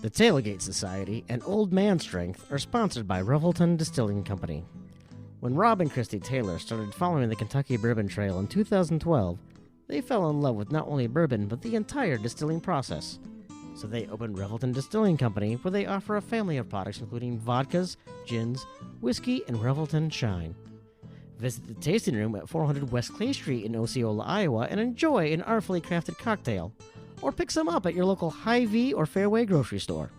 The Tailgate Society and Old Man Strength are sponsored by Revelton Distilling Company. When Rob and Christy Taylor started following the Kentucky Bourbon Trail in 2012, they fell in love with not only bourbon but the entire distilling process. So they opened Revelton Distilling Company, where they offer a family of products including vodkas, gins, whiskey, and Revelton Shine. Visit the tasting room at 400 West Clay Street in Osceola, Iowa, and enjoy an artfully crafted cocktail. Or pick some up at your local Hy-Vee or Fairway grocery store.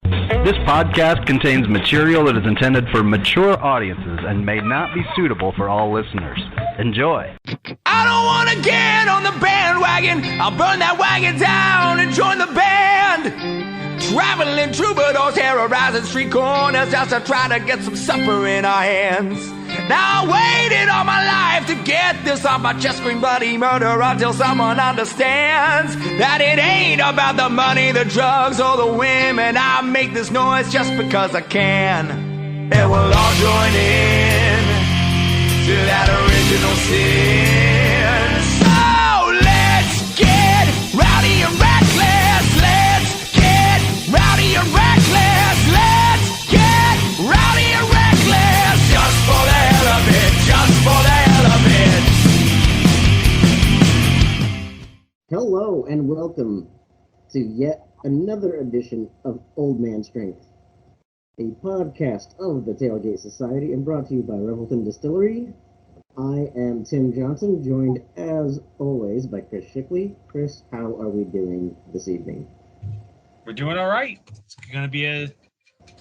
This podcast contains material that is intended for mature audiences and may not be suitable for all listeners. Enjoy. I don't want to get on the bandwagon. I'll burn that wagon down and join the band. Traveling troubadours, terrorizing street corners just to try to get some supper in our hands. Now I waited all my life to get this off my chest, scream bloody murder until someone understands that it ain't about the money, the drugs, or the women. I make this noise just because I can. And we'll all join in to that original sin. So let's get rowdy and reckless. Let's get rowdy and reckless. Let's get rowdy and reckless. Just for the hell of it. Just for the hell of it. Hello and welcome to yet another edition of Old Man Strength, a podcast of the Tailgate Society and brought to you by Revelton Distillery. I am Tim Johnson, joined as always by Chris Shickley. Chris, how are we doing this evening? We're doing all right. It's going to be a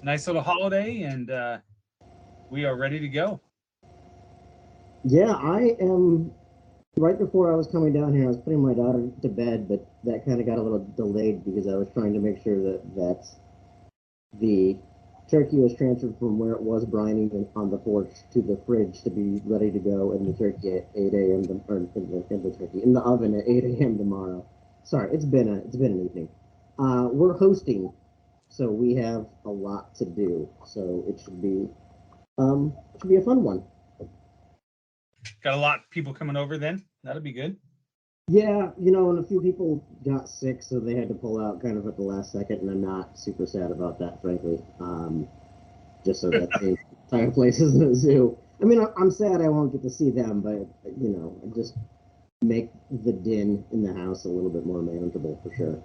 nice little holiday, and we are ready to go. Yeah, I am. Right before I was coming down here, I was putting my daughter to bed, but that kind of got a little delayed because I was trying to make sure that the turkey was transferred from where it was brining on the porch to the fridge to be ready to go in the turkey at 8 a.m. In the oven at 8 a.m. tomorrow. Sorry, it's been an evening. We're hosting, so we have a lot to do. So it should be a fun one. Got a lot of people coming over then. That'll be good. Yeah, and a few people got sick, so they had to pull out kind of at the last second, and I'm not super sad about that, frankly. Just so that the entire place isn't a zoo. I mean, I'm sad I won't get to see them, but, just make the din in the house a little bit more manageable, for sure.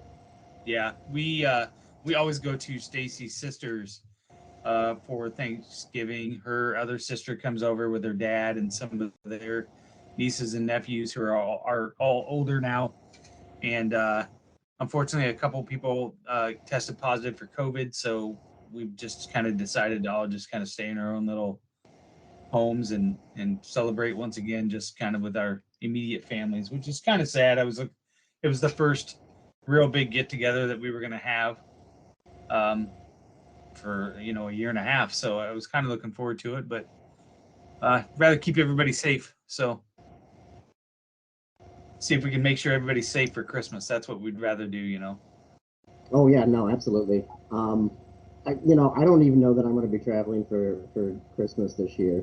Yeah, we always go to Stacy's sister's for Thanksgiving. Her other sister comes over with her dad and some of their nieces and nephews who are all older now. And unfortunately, a couple people tested positive for COVID. So we've just kind of decided to all just kind of stay in our own little homes and celebrate once again, just kind of with our immediate families, which is kind of sad. It was the first real big get together that we were going to have for, a year and a half. So I was kind of looking forward to it, but rather keep everybody safe. So see if we can make sure everybody's safe for Christmas. That's what we'd rather do, Oh yeah, no, absolutely. I don't even know that I'm going to be traveling for Christmas this year.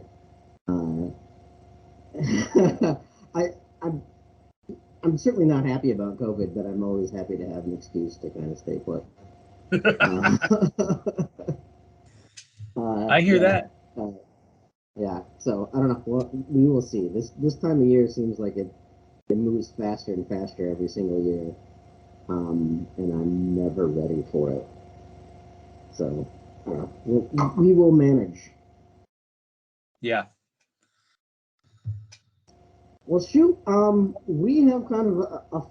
I'm certainly not happy about COVID, but I'm always happy to have an excuse to kind of stay put. I hear that. Yeah, so I don't know. Well, we will see. This time of year seems like it moves faster and faster every single year, and I'm never ready for it. So I don't know. We will manage. Yeah. Well, shoot. We have kind of a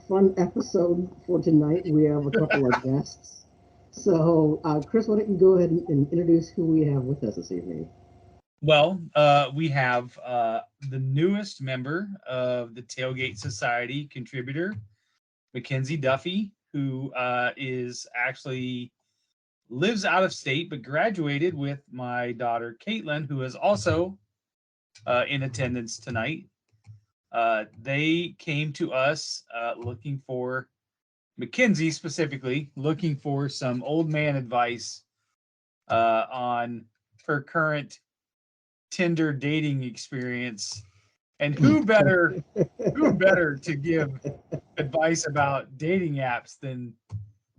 fun episode for tonight. We have a couple of guests. So, Chris, why don't you go ahead and introduce who we have with us this evening? Well, we have the newest member of the Tailgate Society contributor, Mackenzie Duffy, who lives out of state, but graduated with my daughter, Caitlyn, who is also in attendance tonight. They came to us looking for, Mackenzie specifically, looking for some old man advice on her current Tinder dating experience And who better to give advice about dating apps than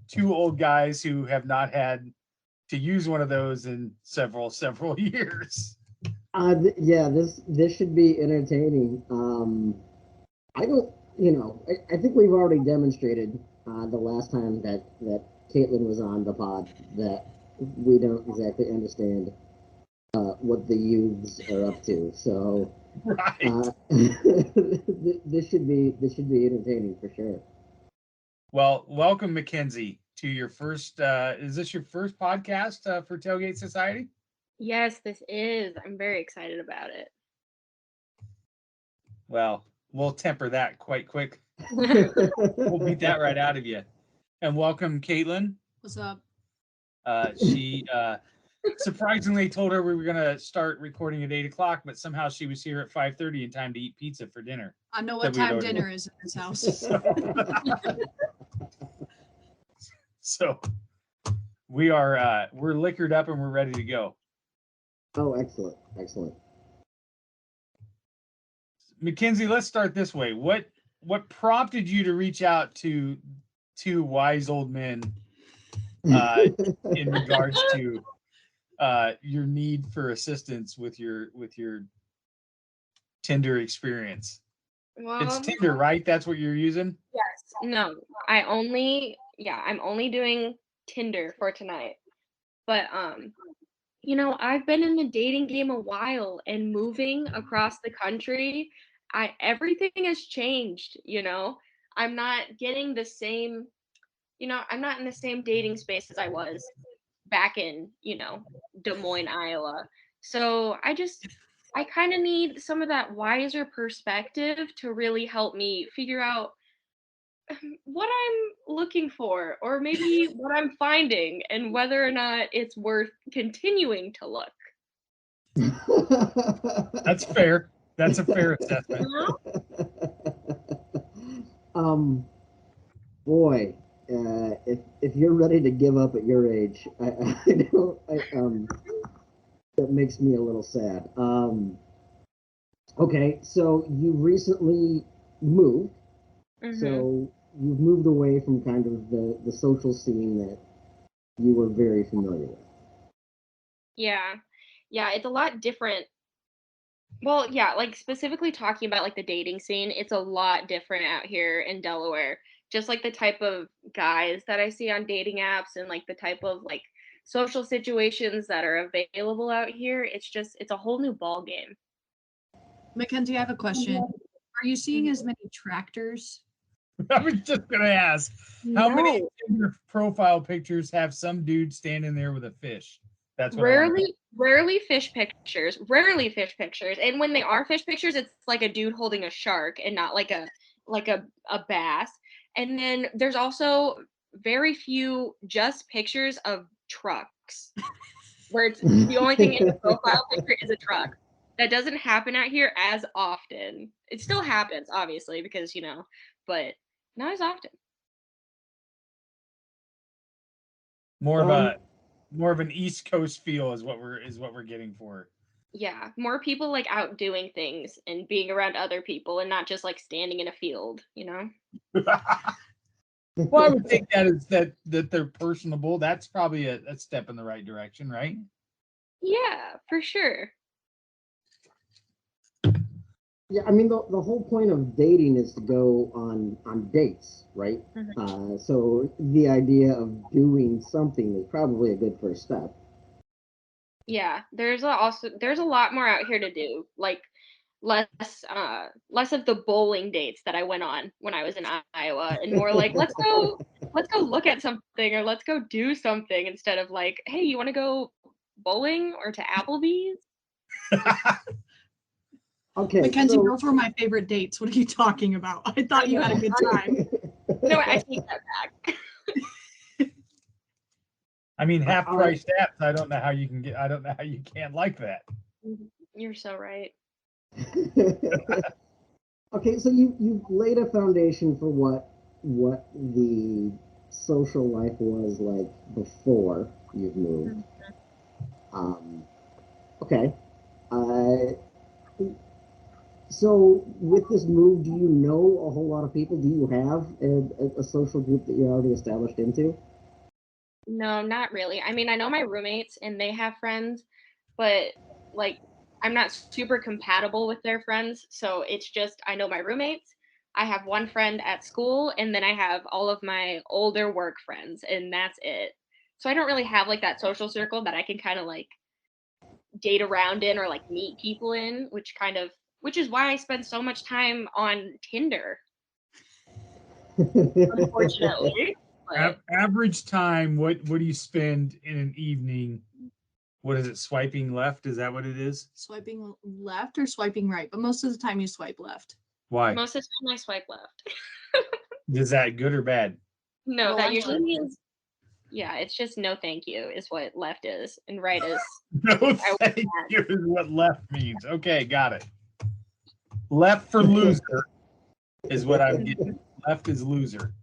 two old guys who have not had to use one of those in several years. Yeah, this should be entertaining. I don't, I think we've already demonstrated the last time that Caitlyn was on the pod that we don't exactly understand what the youths are up to. So Right. this should be entertaining for sure. Well, welcome, Mackenzie, to your first. Is this your first podcast for Tailgate Society? Yes, this is. I'm very excited about it. Well, we'll temper that quite quick. We'll beat that right out of you. And welcome, Caitlyn. What's up? She surprisingly told her we were going to start recording at 8:00, but somehow she was here at 5:30 in time to eat pizza for dinner. I know what time dinner is in this house. So we're liquored up and we're ready to go. Oh, excellent. Mackenzie, let's start this way. What prompted you to reach out to two wise old men in regards to your need for assistance with your Tinder experience? Well, It's Tinder, right? That's what you're using? yes. No, I'm only doing Tinder for tonight. But I've been in the dating game a while and moving across the country, everything has changed, I'm not getting the same, I'm not in the same dating space as I was back in, Des Moines, Iowa. So I kind of need some of that wiser perspective to really help me figure out what I'm looking for, or maybe what I'm finding, and whether or not it's worth continuing to look. That's fair. That's a fair assessment. Boy, if you're ready to give up at your age, that makes me a little sad. Okay, so you recently moved, so you've moved away from kind of the social scene that you were very familiar with. Yeah, it's a lot different. Well, yeah, like specifically talking about like the dating scene, it's a lot different out here in Delaware. Just like the type of guys that I see on dating apps and like the type of like social situations that are available out here, it's a whole new ball game. Mackenzie, I have a question. Are you seeing as many tractors? I was just gonna ask, how many Tinder profile pictures have some dude standing there with a fish? That's what rarely fish pictures. And when they are fish pictures, it's like a dude holding a shark and not like a bass. And then there's also very few just pictures of trucks, where it's the only thing in the profile picture is a truck. That doesn't happen out here as often. It still happens, obviously, because but not as often. more of an East Coast feel is what we're getting for. Yeah, more people like out doing things and being around other people and not just like standing in a field, Well, I would think that is that they're personable. That's probably a step in the right direction, right? Yeah, for sure. Yeah, I mean the whole point of dating is to go on dates, right? So the idea of doing something is probably a good first step. Yeah, there's a lot more out here to do. Like less of the bowling dates that I went on when I was in Iowa, and more like let's go look at something, or let's go do something, instead of like, hey, you want to go bowling or to Applebee's? Okay, Mackenzie, those were my favorite dates. What are you talking about? I thought you had a good time. No, I take that back. I mean, half price apps. I don't know how you can't like that. You're so right. Okay, so you've laid a foundation for what the social life was like before you've moved. Okay. So with this move, do you know a whole lot of people? Do you have a social group that you're already established into? No, not really. I mean, I know my roommates and they have friends, but like I'm not super compatible with their friends. So it's just I know my roommates. I have one friend at school and then I have all of my older work friends and that's it. So I don't really have like that social circle that I can kind of like date around in or like meet people in, which is why I spend so much time on Tinder, unfortunately. But Average time, what do you spend in an evening? What is it? Swiping left? Is that what it is? Swiping left or swiping right, but most of the time you swipe left. Why? most of the time I swipe left. Is that good or bad? No, Well, that I usually swipe means yeah, it's just no thank you is what left is, and right is No, I want thank that. you is what left means. Okay, got it. Left for loser is what I'm getting. Left is loser.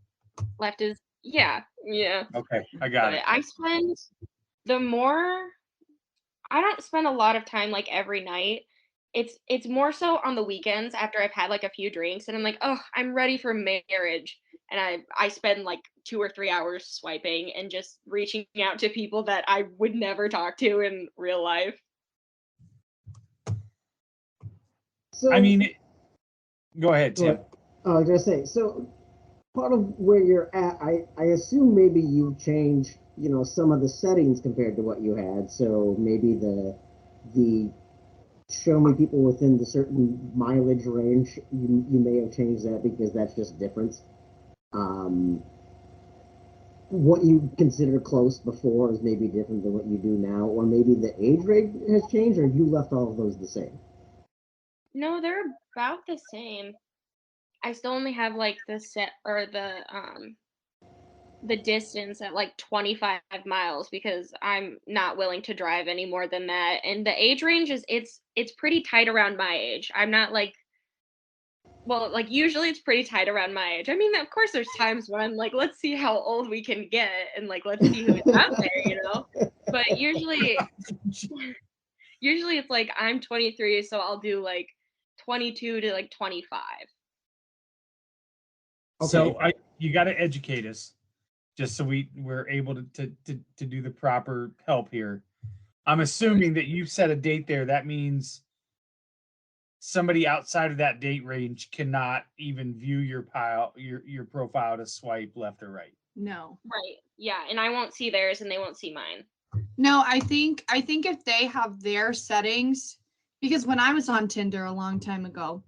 Left is yeah, yeah. Okay, I got But it. I spend the more I don't spend a lot of time like every night. It's more so on the weekends after I've had like a few drinks and I'm like, "Oh, I'm ready for marriage." And I spend like 2 or 3 hours swiping and just reaching out to people that I would never talk to in real life. So, I mean, go ahead, go Tim. ahead. I was gonna say, so part of where you're at, I assume maybe you've changed, some of the settings compared to what you had. So maybe the show me people within the certain mileage range, you may have changed that because that's just different. Um, what you consider close before is maybe different than what you do now, or maybe the age range has changed, or you left all of those the same. No, they're about the same. I still only have like the distance at like 25 miles because I'm not willing to drive any more than that. And the age range is it's pretty tight around my age. I'm not like well, like usually it's pretty tight around my age. I mean, of course there's times when I'm like, let's see how old we can get and like let's see who's out there. But usually it's like I'm 23, so I'll do like 22 to like 25. So you got to educate us, just so we're able to do the proper help here. I'm assuming that you've set a date there. That means somebody outside of that date range cannot even view your profile to swipe left or right. No. Right. Yeah, and I won't see theirs and they won't see mine. No, I think if they have their settings, because when I was on Tinder a long time ago,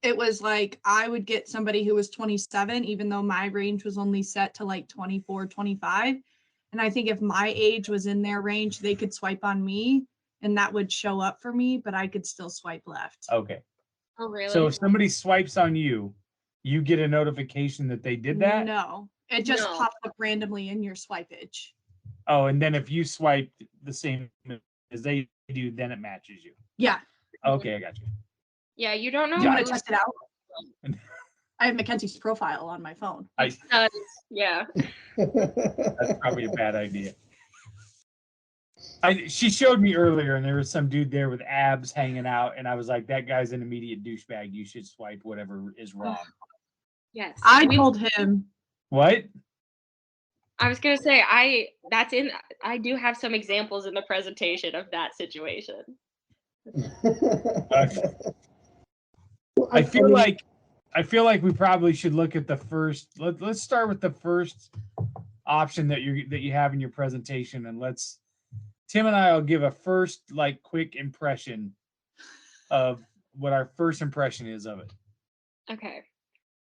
it was like I would get somebody who was 27, even though my range was only set to like 24, 25. And I think if my age was in their range, they could swipe on me and that would show up for me, but I could still swipe left. Okay. Oh, really? So if somebody swipes on you, you get a notification that they did that? No, it just No. pops up randomly in your swipage. Oh, and then if you swipe the same as they do, then it matches you. Yeah. Okay, I got you. Yeah, you don't know. You want to who's- test it out? I have Mackenzie's profile on my phone. Yeah. That's probably a bad idea. She showed me earlier, and there was some dude there with abs hanging out, and I was like, "That guy's an immediate douchebag. You should swipe whatever is wrong." Yes. I told him. What? I was gonna say I do have some examples in the presentation of that situation. I feel like we probably should look at the first. Let's start with the first option that you have in your presentation, and Tim and I will give a first quick impression of what our first impression is of it. Okay.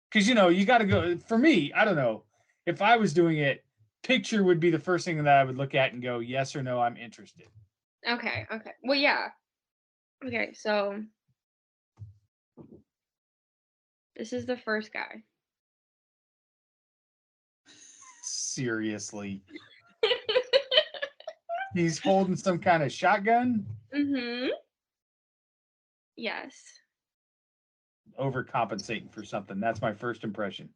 Because you got to go. For me, I don't know if I was doing it. Picture would be the first thing that I would look at and go, yes or no, I'm interested. Okay. Well, yeah. Okay, so this is the first guy. Seriously. He's holding some kind of shotgun? Mm-hmm. Yes. Overcompensating for something. That's my first impression.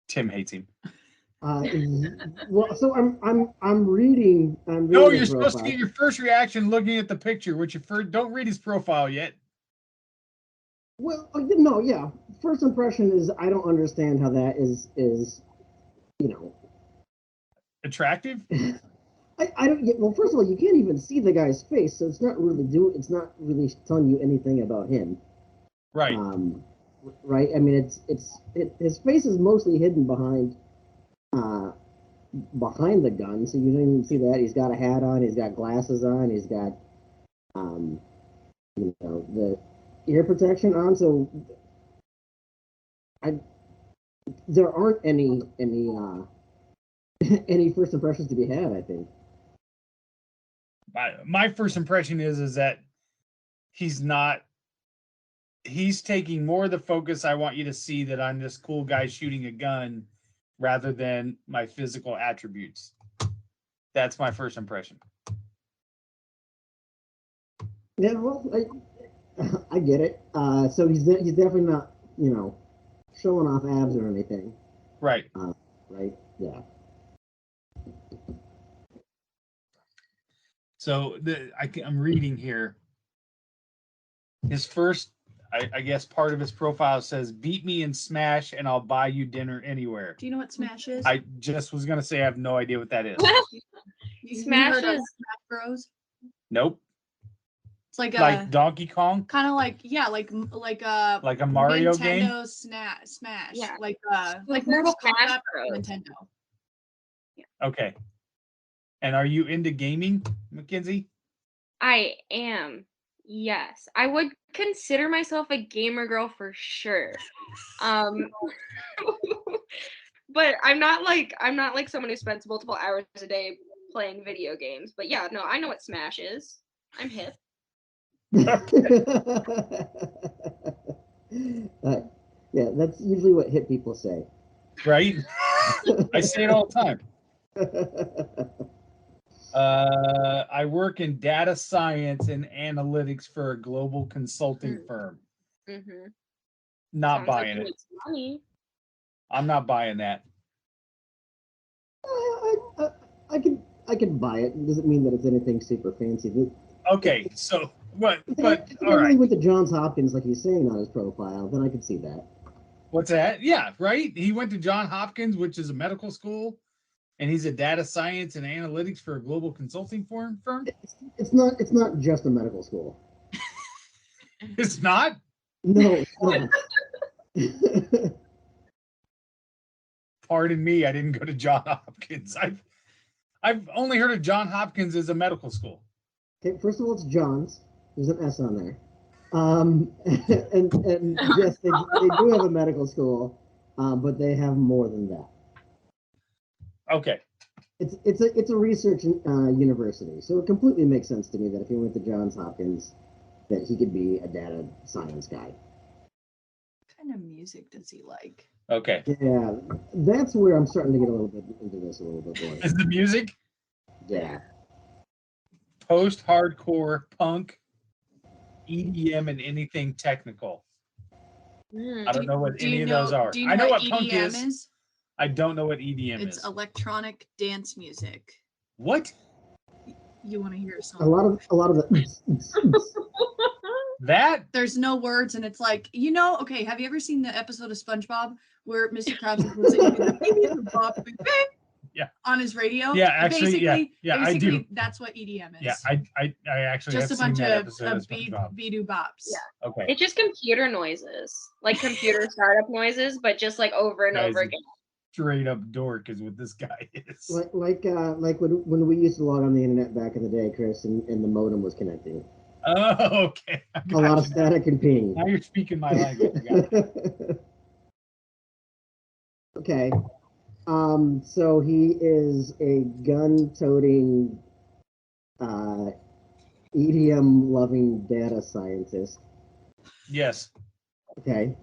Tim hates him. Well, so I'm reading. No, The you're supposed to profile. get your first reaction looking at the picture, which you first don't read his profile yet. Well, no, yeah. First impression is I don't understand how that is you know. Attractive? I don't get. Well, first of all, you can't even see the guy's face, so it's not really It's not really telling you anything about him. Right. Right. I mean, his face is mostly hidden behind the gun, so you don't even see that. He's got a hat on. He's got glasses on. He's got the ear protection on. So there aren't any any first impressions to be had, I think. My first impression is that he's taking more of the focus. I want you to see that I'm this cool guy shooting a gun rather than my physical attributes. That's my first impression. Yeah, well, I get it. So he's definitely not, showing off abs or anything. Right. Right. Yeah. So I'm reading here. His first, I guess, part of his profile says, "Beat me in Smash, and I'll buy you dinner anywhere." Do you know what Smash is? I just was gonna say I have no idea what that is. Smash Smash is Smash Bros. Nope. It's like Donkey Kong. Kind of like like a Mario Nintendo game. Smash. Yeah. Like Like Mortal Smash Kombat Bros. Nintendo. Okay. And are you into gaming, Mackenzie? I am. Yes. I would consider myself a gamer girl for sure. But I'm not like someone who spends multiple hours a day playing video games. But yeah, no, I know what Smash is. I'm hip. Yeah, that's usually what hip people say. Right? I say it all the time. I work in data science and analytics for a global consulting firm. Mm-hmm. Not Sounds buying like it. money. I'm not buying that. I can buy it. It doesn't mean that it's anything super fancy. Okay, so but If all I right. really went to Johns Hopkins, like he's saying on his profile, then I could see that. What's that? Yeah, right. He went to Johns Hopkins, which is a medical school, and he's a data science and analytics for a global consulting firm. It's not just a medical school. It's not? No, it's not. Pardon me, I didn't go to Johns Hopkins. I've only heard of Johns Hopkins as a medical school. Okay, first of all, it's John's. There's an S on there. And yes, they do have a medical school, but they have more than that. Okay. It's a research university, so it completely makes sense to me that if he went to Johns Hopkins, that he could be a data science guy. What kind of music does he like? Okay. Yeah, that's where I'm starting to get a little bit into this a little bit more. Is the music? Yeah. Post-hardcore, punk, EDM, and anything technical. I don't know what any of those are. I know what punk is. I don't know what EDM is. It's electronic dance music. What? You want to hear a song? A lot of the that there's no words, and it's like, okay, have you ever seen the episode of SpongeBob where Mr. Krabs is listening on his radio? Yeah, actually, basically, I do. That's what EDM is. Yeah, I actually just have a bunch seen that of be-do bops. Yeah. Okay. It's just computer noises, like computer startup noises, but just like over and over again. Straight up dork is what this guy is. Like when we used to log on the internet back in the day, Chris, and the modem was connecting. Oh, okay. A lot of static and ping. Now you're speaking my language. Okay. So he is a gun-toting, EDM-loving data scientist. Yes. Okay.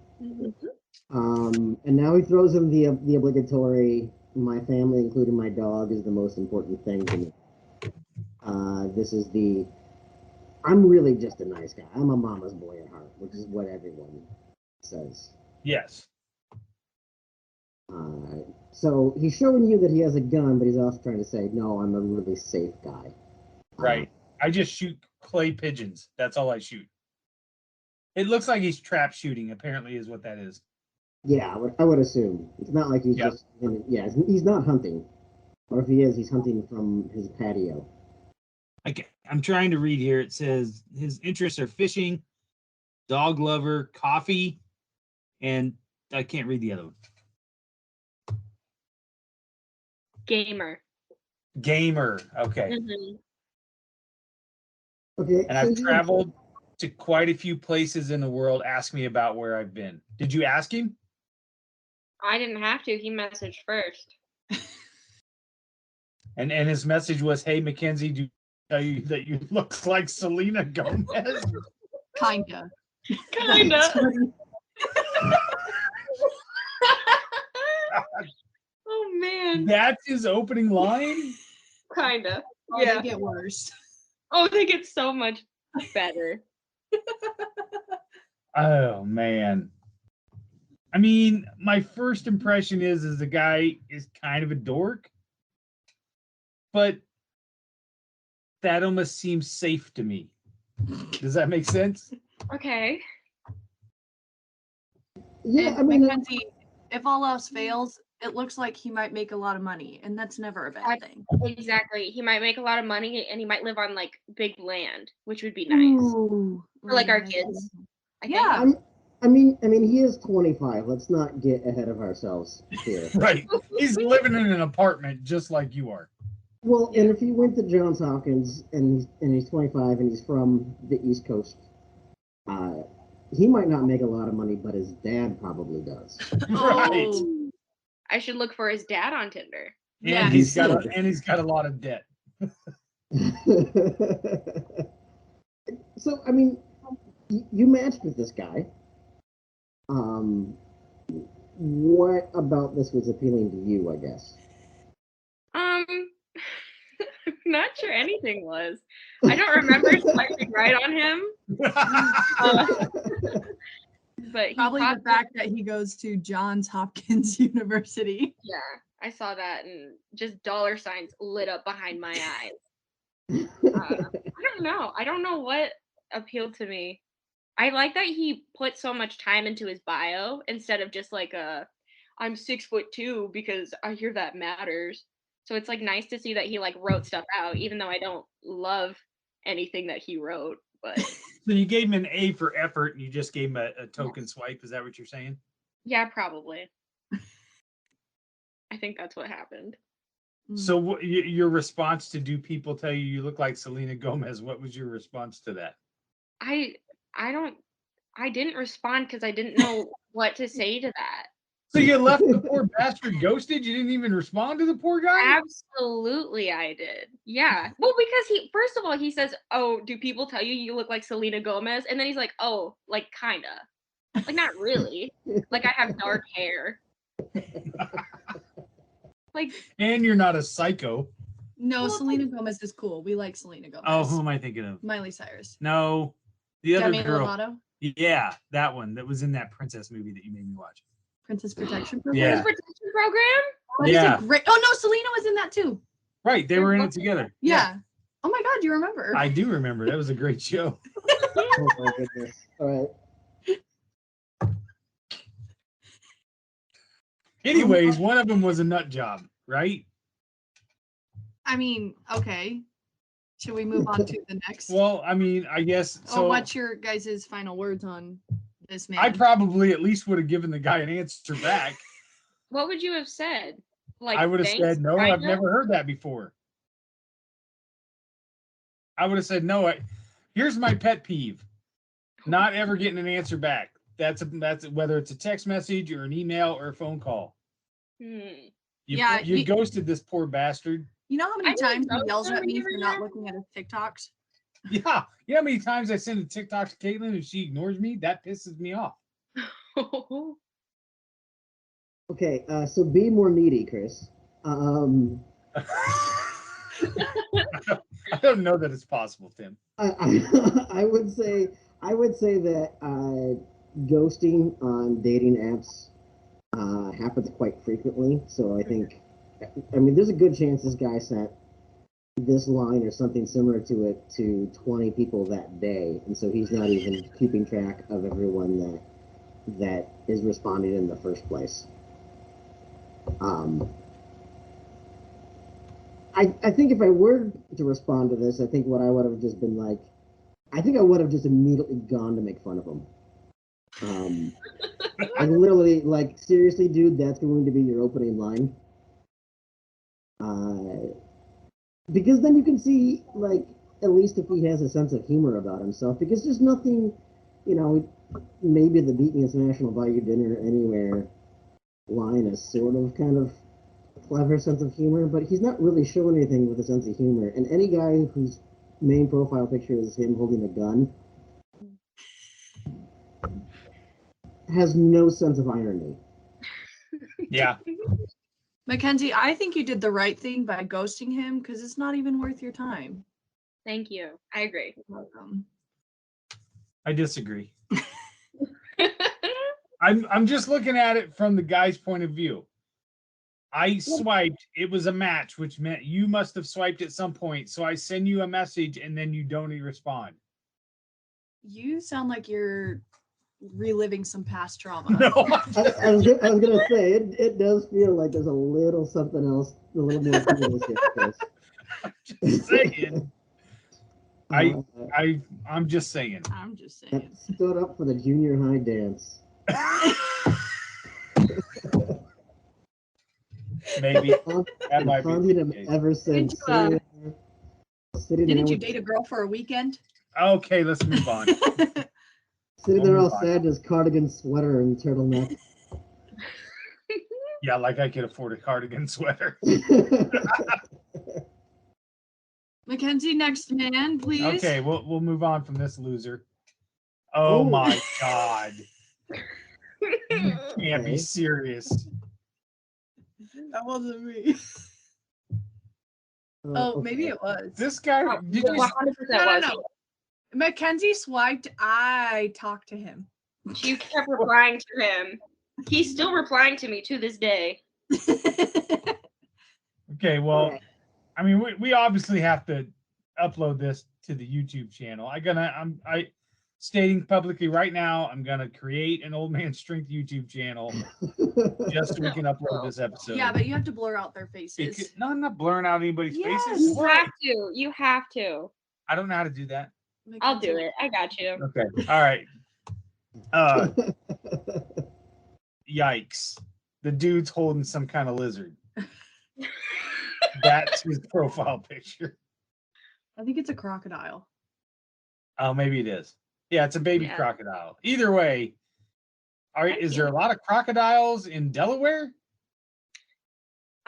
And now he throws in the obligatory, my family, including my dog, is the most important thing to me. This is I'm really just a nice guy. I'm a mama's boy at heart, which is what everyone says. Yes. So he's showing you that he has a gun, but he's also trying to say, no, I'm a really safe guy. Right. I just shoot clay pigeons. That's all I shoot. It looks like he's trap shooting, apparently, is what that is. Yeah, I would assume. It's not like he's just, yeah, he's not hunting. Or if he is, he's hunting from his patio. I'm trying to read here. It says his interests are fishing, dog lover, coffee, and I can't read the other one. Gamer. Okay. Mm-hmm. Okay. And I've traveled to quite a few places in the world. Ask me about where I've been. Did you ask him? I didn't have to. He messaged first. And his message was, "Hey, Mackenzie, do tell you that you look like Selena Gomez?" Kinda. Oh man. That's his opening line? Kinda. Oh, Yeah. they get worse. Oh, they get so much better. Oh man. I mean, my first impression is the guy is kind of a dork, but that almost seems safe to me. Does that make sense? Okay. Yeah, And I mean, Mackenzie, if all else fails, it looks like he might make a lot of money, and that's never a bad thing. Exactly. He might make a lot of money and he might live on like big land, which would be nice. Ooh. For like our kids. I think. Yeah. I mean, he is 25. Let's not get ahead of ourselves here. Right. He's living in an apartment just like you are. Well, and if he went to Johns Hopkins and he's 25 and he's from the East Coast, he might not make a lot of money, but his dad probably does. Right. Oh. I should look for his dad on Tinder. And Yeah, he's got a lot of debt. So, I mean, you matched with this guy. What about this was appealing to you, I guess? Not sure anything was. I don't remember swiping right on him. But he Probably the fact that he goes to Johns Hopkins University. Yeah, I saw that and just dollar signs lit up behind my eyes. I don't know what appealed to me. I like that he put so much time into his bio instead of just like I'm 6'2" because I hear that matters. So it's like nice to see that he like wrote stuff out, even though I don't love anything that he wrote. But So you gave him an A for effort and you just gave him a token swipe. Is that what you're saying? yeah, probably. I think that's what happened. So your response to do people tell you look like Selena Gomez? What was your response to that? I didn't respond because I didn't know what to say to that. So you left the poor bastard ghosted? You didn't even respond to the poor guy? Absolutely, I did. Yeah. Well, because first of all, he says, "Oh, do people tell you look like Selena Gomez?" And then he's like, "Oh, like kinda." Like not really. Like I have dark hair. Like. And you're not a psycho. No, Selena Gomez is cool. We like Selena Gomez. Oh, who am I thinking of? Miley Cyrus. No, the other Demi girl. Lovato? Yeah, that one that was in that princess movie that you made me watch. Princess Protection Program? Yeah. Princess Protection Program? That is a great. Oh no, Selena was in that too. Right, they were in it together. Yeah. Oh my God, you remember? I do remember. That was a great show. Oh my goodness. All right. Anyways, one of them was a nut job, right? I mean, okay. Should we move on to the next? Well, I mean, I guess so. what's your guys' final words on this man? I probably at least would have given the guy an answer back. What would you have said? Like I would have thanks, said, no, kinda? I've never heard that before. I would have said, no, here's my pet peeve. Not ever getting an answer back. That's whether it's a text message or an email or a phone call. You ghosted this poor bastard. You know how many times he yells at me every for not year? looking at his TikToks? Yeah. You know how many times I send a TikTok to Caitlyn and she ignores me? That pisses me off. Okay, so be more needy, Chris. I don't know that it's possible, Tim. I would say that ghosting on dating apps happens quite frequently. So I think, I mean, there's a good chance this guy sent this line or something similar to it to 20 people that day, and so he's not even keeping track of everyone that is responding in the first place. I think if I were to respond to this, I think what I would have just been like, I think I would have just immediately gone to make fun of him. I literally, like, seriously, dude, that's going to be your opening line. Because then you can see, like, at least if he has a sense of humor about himself, because there's nothing, maybe the Beatniest National Buy You Dinner Anywhere line is sort of kind of clever sense of humor, but he's not really showing anything with a sense of humor. And any guy whose main profile picture is him holding a gun has no sense of irony. Yeah. Mackenzie, I think you did the right thing by ghosting him because it's not even worth your time. Thank you. I agree. You're welcome. I disagree. I'm just looking at it from the guy's point of view. I swiped, it was a match, which meant you must have swiped at some point. So I send you a message and then you don't respond. You sound like you're reliving some past trauma. No, I was gonna say it does feel like there's a little something else, a little more to this. I'm just saying. I'm just saying. I'm just saying. Stood up for the junior high dance. Maybe that might be the case. Ever since. Didn't you date a girl for a weekend? Okay, let's move on. Sitting there all sad in his cardigan sweater and turtleneck. Yeah, like I could afford a cardigan sweater. Mackenzie, next man, please. Okay, we'll move on from this loser. Oh my God. You can't be serious. That wasn't me. Maybe it was. This guy, did you? 100% No. Mackenzie swiped. I talked to him. She kept replying to him. He's still replying to me to this day. Okay, well, I mean, we obviously have to upload this to the YouTube channel. I'm stating publicly right now, I'm gonna create an Old Man Strength YouTube channel just so we can upload this episode. Yeah, but you have to blur out their faces. No, I'm not blurring out anybody's Yes. faces. You have to. You have to. I don't know how to do that. I'll do it. I got you. Okay. All right. Yikes. The dude's holding some kind of lizard. That's his profile picture. I think it's a crocodile. Oh, maybe it is. Yeah, it's a baby crocodile. Either way, is there a lot of crocodiles in Delaware?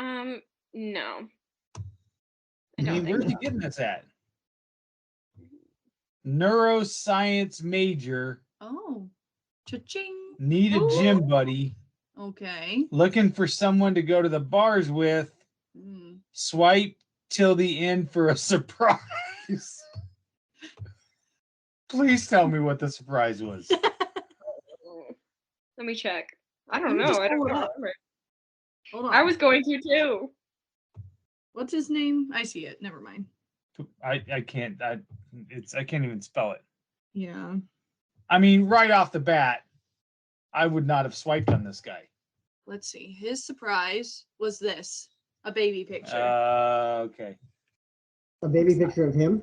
No. I mean, where's he getting this at? Neuroscience major. Oh. Cha-ching. Need a gym buddy. Okay. Looking for someone to go to the bars with. Swipe till the end for a surprise. Please tell me what the surprise was. Let me check. I don't know. I don't remember. Hold on. I was going to too. What's his name? I see it. Never mind. I can't. I can't even spell it. Yeah. I mean, right off the bat, I would not have swiped on this guy. Let's see. His surprise was this. A baby picture. Okay. A baby picture of him?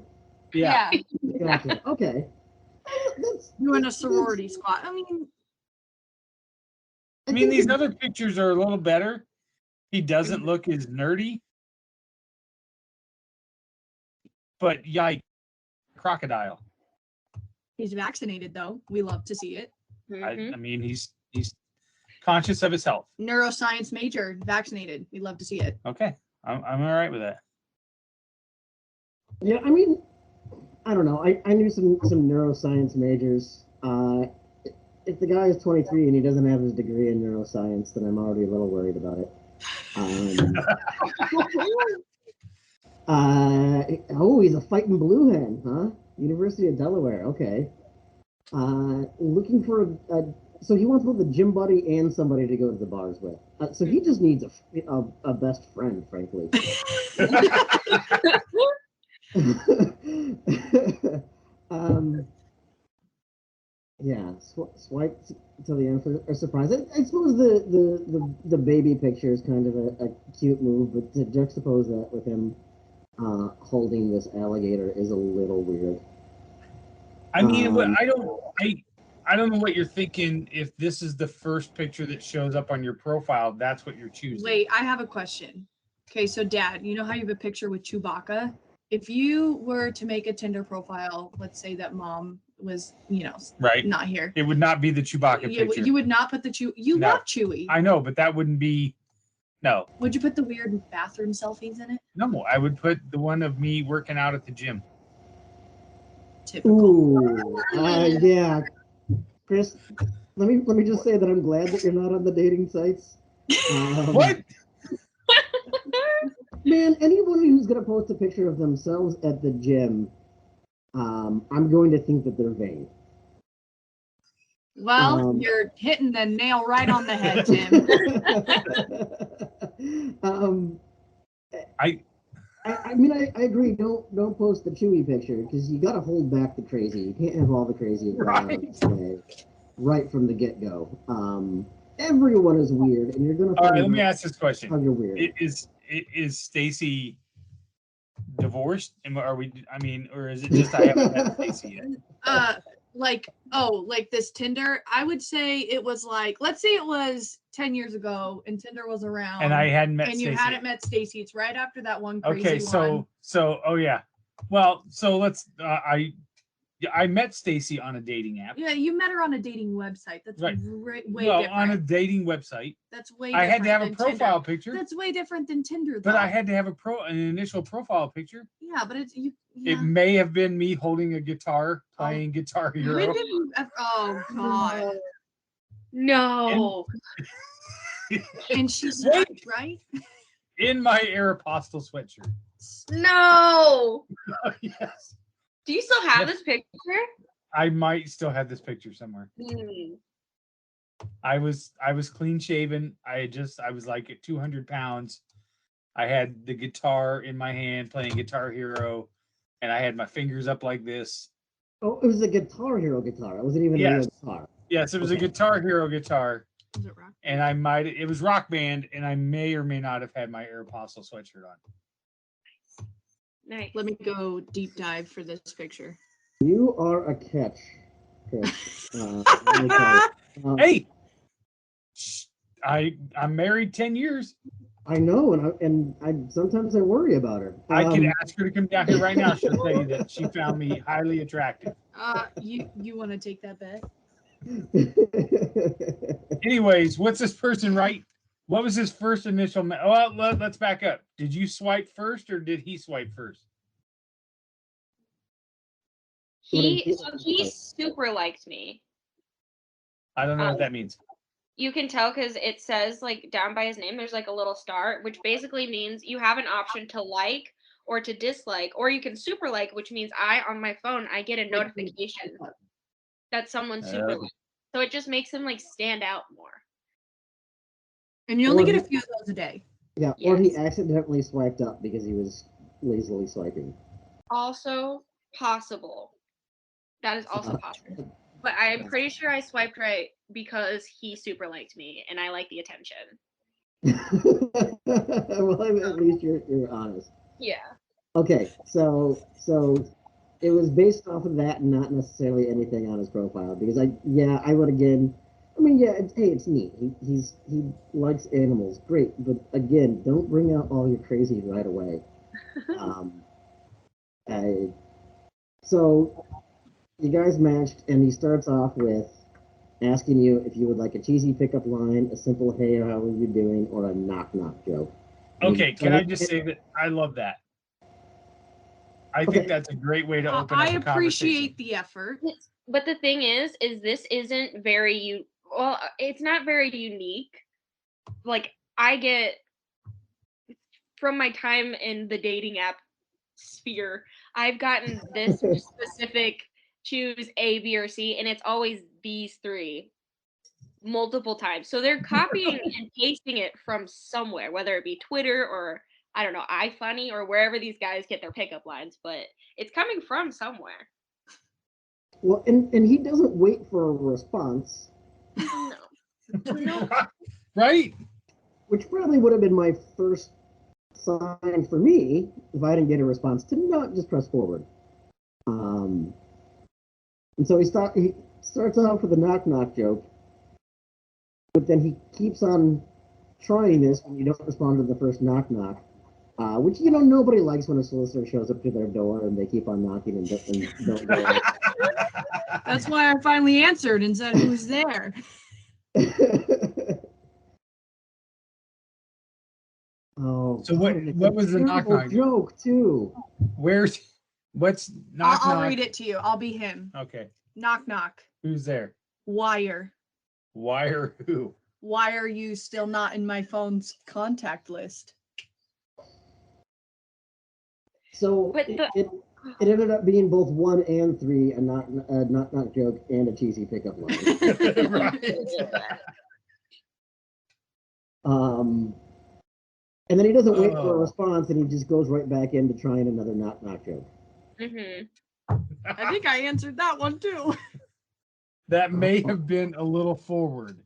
Yeah. Gotcha. Okay. You in a sorority squad. I mean, these other pictures are a little better. He doesn't look as nerdy. But yikes, crocodile. He's vaccinated though. We love to see it. Mm-hmm. I mean, he's conscious of his health. Neuroscience major, vaccinated. We love to see it. Okay, I'm all right with that. Yeah, I mean, I don't know. I knew some neuroscience majors. If the guy is 23 and he doesn't have his degree in neuroscience, then I'm already a little worried about it. He's a fighting blue hen, huh? University of Delaware. Okay. Looking for So he wants both a gym buddy and somebody to go to the bars with. So he just needs a best friend, frankly. um, yeah, swipe to the end for a surprise. I suppose the baby picture is kind of a cute move, but to juxtapose that with him holding this alligator is a little weird. I mean, I don't know what you're thinking. If this is the first picture that shows up on your profile, that's what you're choosing. Wait, I have a question. Okay, so Dad, you know how you have a picture with Chewbacca? If you were to make a Tinder profile, let's say that Mom was, right, not here. It would not be the Chewbacca picture. You would not put the You No. love Chewie. I know, but that wouldn't be. No. Would you put the weird bathroom selfies in it? No, I would put the one of me working out at the gym. Typical. Ooh, yeah. Chris, let me just say that I'm glad that you're not on the dating sites. What? Man, anyone who's gonna post a picture of themselves at the gym, I'm going to think that they're vain. Well, you're hitting the nail right on the head, Tim. I mean, I agree. Don't post the Chewy picture because you got to hold back the crazy. You can't have all the crazy right from the get go. Everyone is weird, and you're gonna. All right, let me ask this question: you're weird. Is Stacy divorced? Are we? I mean, or is it just I haven't met Stacy yet? Like this Tinder, I would say it was like, let's say it was 10 years ago and Tinder was around. And I hadn't met Stacey. Stacy. And you hadn't met Stacy. It's right after that one crazy okay, so oh yeah. Well, so let's I met Stacy on a dating app. Yeah, you met her on a dating website. That's right. way different. On a dating website. That's way different. I had to have a profile Tinder. picture. That's way different than Tinder, though. But I had to have an initial profile picture. Yeah, but it's you. Yeah. It may have been me holding a guitar, playing Guitar Hero. When did you ever, oh God. No. And she's right? In my Aeropostale sweatshirt. No. Yes. Do you still have this picture? I might still have this picture somewhere. I was clean shaven. I was like at 200 pounds. I had the guitar in my hand playing Guitar Hero, and I had my fingers up like this. Oh, it was a Guitar Hero guitar. It wasn't even a real guitar. Yes, it was a Guitar Hero guitar. Was it rock? And it was Rock Band, and I may or may not have had my Aeropostale sweatshirt on. Nice. Let me go deep dive for this picture. You are a catch, Chris. Hey, I'm married 10 years. I know, and I sometimes I worry about her. I can ask her to come down here right now. She'll tell you that she found me highly attractive. You want to take that bet? Anyways, what's this person right? What was his first initial? Well, let's back up. Did you swipe first, or did he swipe first? He super liked me. I don't know what that means. You can tell because it says like down by his name, there's like a little star, which basically means you have an option to like or to dislike, or you can super like, which means on my phone, I get a notification that someone super liked. So it just makes him like stand out more. And you only get a few of those a day. Yeah, yes. Or he accidentally swiped up because he was lazily swiping. Also possible. That is also possible. But I'm pretty sure I swiped right because he super liked me and I like the attention. Well, at least you're honest. Yeah. Okay, so it was based off of that and not necessarily anything on his profile because I would again. I mean, yeah, it's neat. He likes animals, great. But again, don't bring out all your crazy right away. So you guys matched, and he starts off with asking you if you would like a cheesy pickup line, a simple "Hey, how are you doing?" or a knock-knock joke. Okay, can I just say that I love that. I think that's a great way to open up a conversation. I appreciate the effort. But the thing is this isn't very it's not very unique. Like I get from my time in the dating app sphere, I've gotten this specific choose A, B, or C, and it's always these three. multiple times. So they're copying and pasting it from somewhere, whether it be Twitter or I don't know, iFunny or wherever these guys get their pickup lines, but it's coming from somewhere. Well, and he doesn't wait for a response. No. Right? Which probably would have been my first sign for me if I didn't get a response to not just press forward. And so he starts off with a knock joke, but then he keeps on trying this when you don't respond to the first knock, which nobody likes when a solicitor shows up to their door and they keep on knocking and don't go in. That's why I finally answered and said, "Who's there?" Oh, So what was the knock joke too? What's knock? I'll read it to you. I'll be him. Okay. Knock. Who's there? Wire. Wire who? Why are you still not in my phone's contact list? So it ended up being both 1 and 3 a knock joke and a cheesy pickup line. Right. And then he doesn't wait for a response, and he just goes right back into trying another knock joke. I think I answered that one too. That may have been a little forward.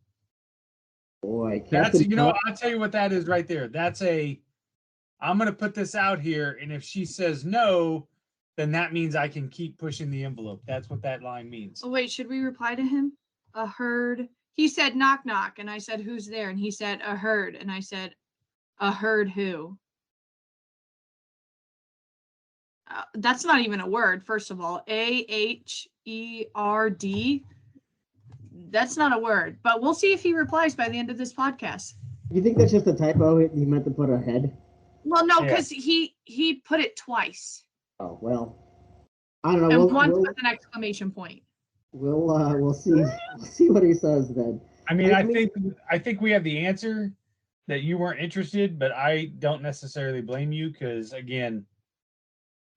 Boy, That's I'll tell you what that is right there. That's I'm gonna put this out here, and if she says no, then that means I can keep pushing the envelope. That's what that line means. Oh wait, should we reply to him? A herd. He said knock, and I said who's there, and he said a herd, and I said a herd who? That's not even a word. First of all, AHERD. That's not a word, but we'll see if he replies by the end of this podcast. You think that's just a typo? He meant to put a head. Well, no, because he put it twice. Oh well, I don't know. And once with an exclamation point. We'll see. We'll see what he says then. I mean, I think we have the answer that you weren't interested, but I don't necessarily blame you because again,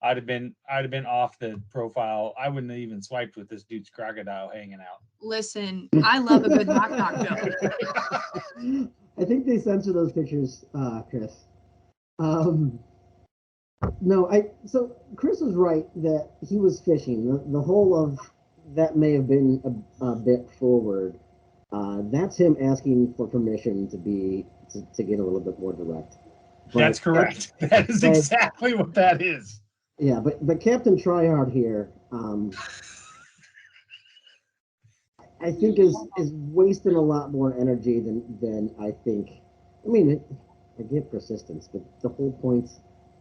I'd have been off the profile. I wouldn't have even swiped with this dude's crocodile hanging out. Listen, I love a good knock joke. I think they censor those pictures, Chris. So Chris was right that he was fishing. The whole of that may have been a bit forward. That's him asking for permission to get a little bit more direct. That's correct. That is exactly what that is. Yeah, but Captain Tryhard here, I think is wasting a lot more energy than I think. I mean, I get persistence, but the whole point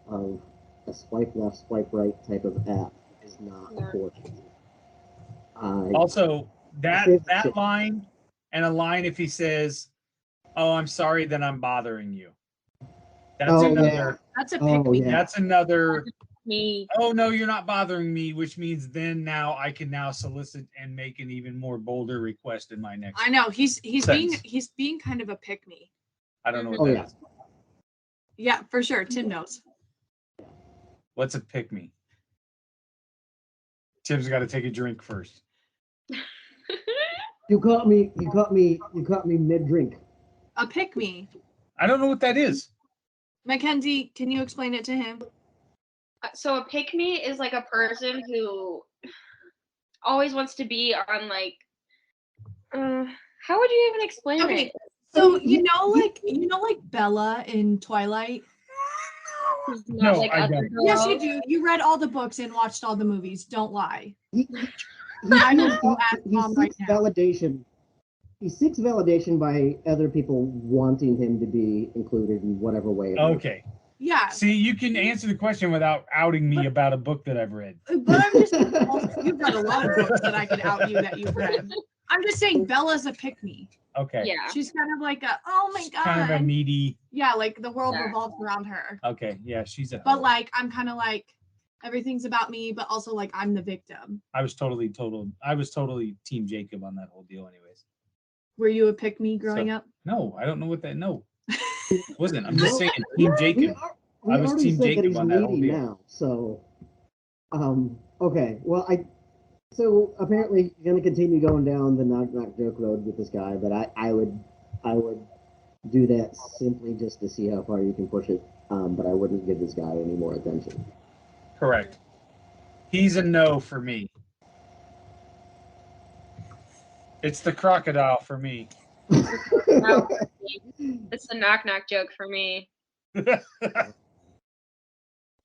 of a swipe left, swipe right type of app is not important. Also, that line and a line if he says, "Oh, I'm sorry that I'm bothering you." That's another. Yeah. That's a pick me. Yeah. That's another. Me. Oh no, you're not bothering me, which means then now I can now solicit and make an even more bolder request in my next. I know he's sentence. being kind of a pick me. I don't know what that is. Yeah, for sure. Tim knows. What's a pick me? Tim's got to take a drink first. You caught me mid drink. A pick me. I don't know what that is. Mackenzie, can you explain it to him? So a pick me is like a person who always wants to be on like how would you even explain it? So you know like Bella in Twilight? Not No, like I other don't. girls. Yes, you do. You read all the books and watched all the movies. Don't lie. He I will go ask Mom right seeks now. validation. He seeks validation by other people wanting him to be included in whatever way. Okay. Yeah, See, you can answer the question without outing me about a book that I've read. but I'm just you've read a lot of books that I could out you that you've read. I'm just saying Bella's a pick me. Okay. Yeah. She's kind of like oh my god. Kind of a needy. Yeah, like the world Yeah. revolves around her. Okay. Yeah, she's a. But like I'm kind of like everything's about me, but also like I'm the victim. I was totally Team Jacob on that whole deal, anyways. Were you a pick me growing up? No, I don't know what that. No, wasn't. I'm just saying Team Jacob. We I was already Team said Jacob that he's on that whole needy deal. now. So, okay. Well, So apparently you're gonna continue going down the knock knock joke road with this guy, but I would do that simply just to see how far you can push it. But I wouldn't give this guy any more attention. Correct. He's a no for me. It's the crocodile for me. No, it's the knock knock joke for me.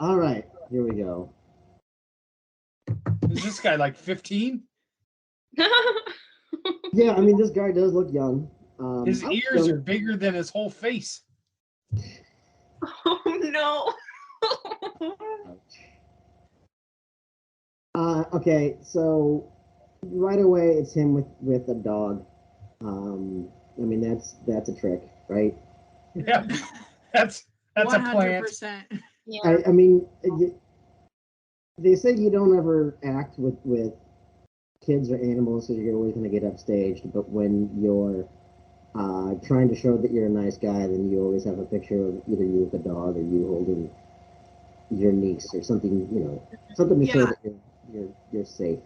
All right, here we go. Is this guy like 15? Yeah, I mean this guy does look young. His ears are bigger than his whole face. Oh no. Okay, so right away it's him with a dog. I mean that's a trick, right? Yeah, that's a plant. 100%. Yeah. I mean, they say you don't ever act with kids or animals, so you're always going to get upstaged. But when you're trying to show that you're a nice guy, then you always have a picture of either you with a dog or you holding your niece or something, something to show that you're safe.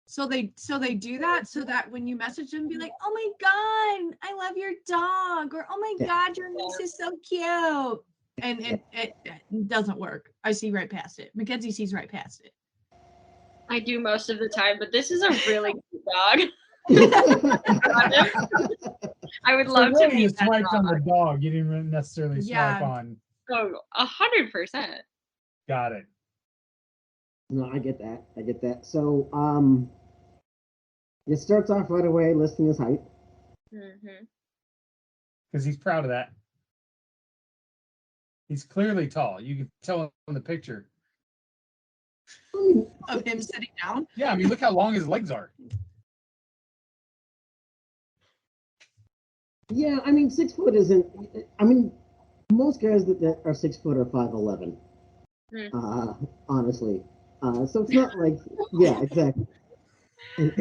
So they do that so that when you message them, be like, "Oh my god, I love your dog," or "Oh my god, your niece is so cute." And it doesn't work. I see right past it. Mackenzie sees right past it. I do most of the time, but this is a really cute dog. I would love to You meet that swiped on dog. the dog. You didn't necessarily swipe on. Oh, 100%. Got it. No, I get that. So, it starts off right away listing his height. Mm-hmm. Because he's proud of that. He's clearly tall. You can tell in the picture. Of him sitting down. Yeah, I mean, look how long his legs are. Yeah, I mean 6 foot isn't. I mean, most guys that are 6 foot are 5'11". Honestly, so it's not like yeah, exactly. So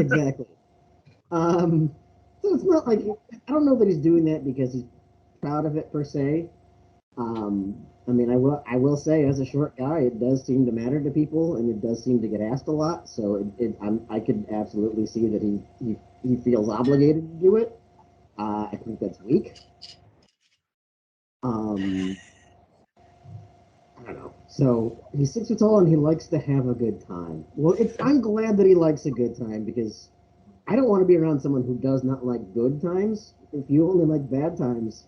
it's not like I don't know that he's doing that because he's proud of it per se. I mean, I will say as a short guy, it does seem to matter to people, and it does seem to get asked a lot. So I could absolutely see that he feels obligated to do it. I think that's weak. I don't know. So he's 6 foot tall and he likes to have a good time. Well, I'm glad that he likes a good time because I don't want to be around someone who does not like good times. If you only like bad times,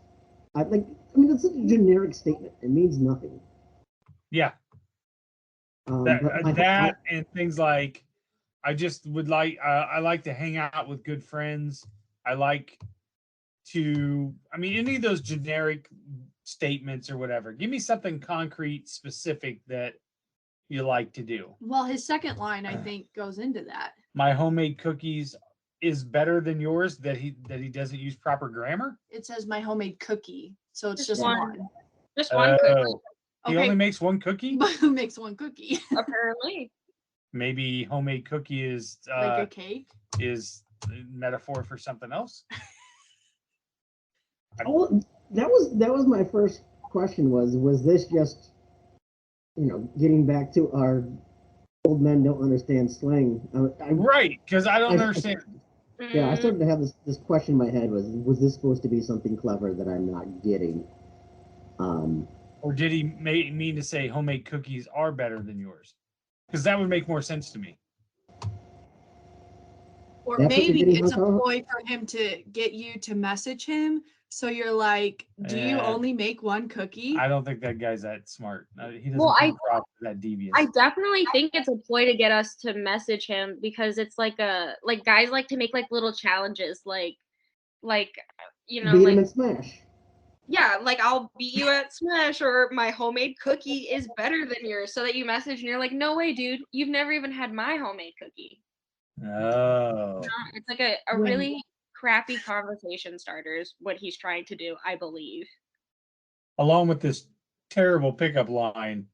I mean, that's such a generic statement. It means nothing. Yeah. That and things like, I just would like, I like to hang out with good friends. I like to, I mean, any of those generic statements or whatever. Give me something concrete, specific that you like to do. Well, his second line, I think, goes into that. My homemade cookies is better than yours. That he doesn't use proper grammar. It says my homemade cookie, so it's just one. one. Just one cookie, He only makes one cookie. But who makes one cookie? apparently. Maybe homemade cookie is Like a cake. Is a metaphor for something else. Oh, that was my first question. Was this just getting back to our old men don't understand slang? Right, because I don't understand. Yeah, I started to have this question in my head: was this supposed to be something clever that I'm not getting? Or did he mean to say homemade cookies are better than yours? Because that would make more sense to me. Or That's maybe it's a Hunter? ploy for him to get you to message him. So you're like, do you only make one cookie? I don't think that guy's that smart. He doesn't Well, come across that devious. I definitely think it's a ploy to get us to message him because it's like guys like to make like little challenges, like Beat him at Smash. yeah, like I'll beat you at Smash or my homemade cookie is better than yours, so that you message and you're like, no way, dude, you've never even had my homemade cookie. Oh. It's like a really crappy conversation starter is what he's trying to do, I believe. Along with this terrible pickup line,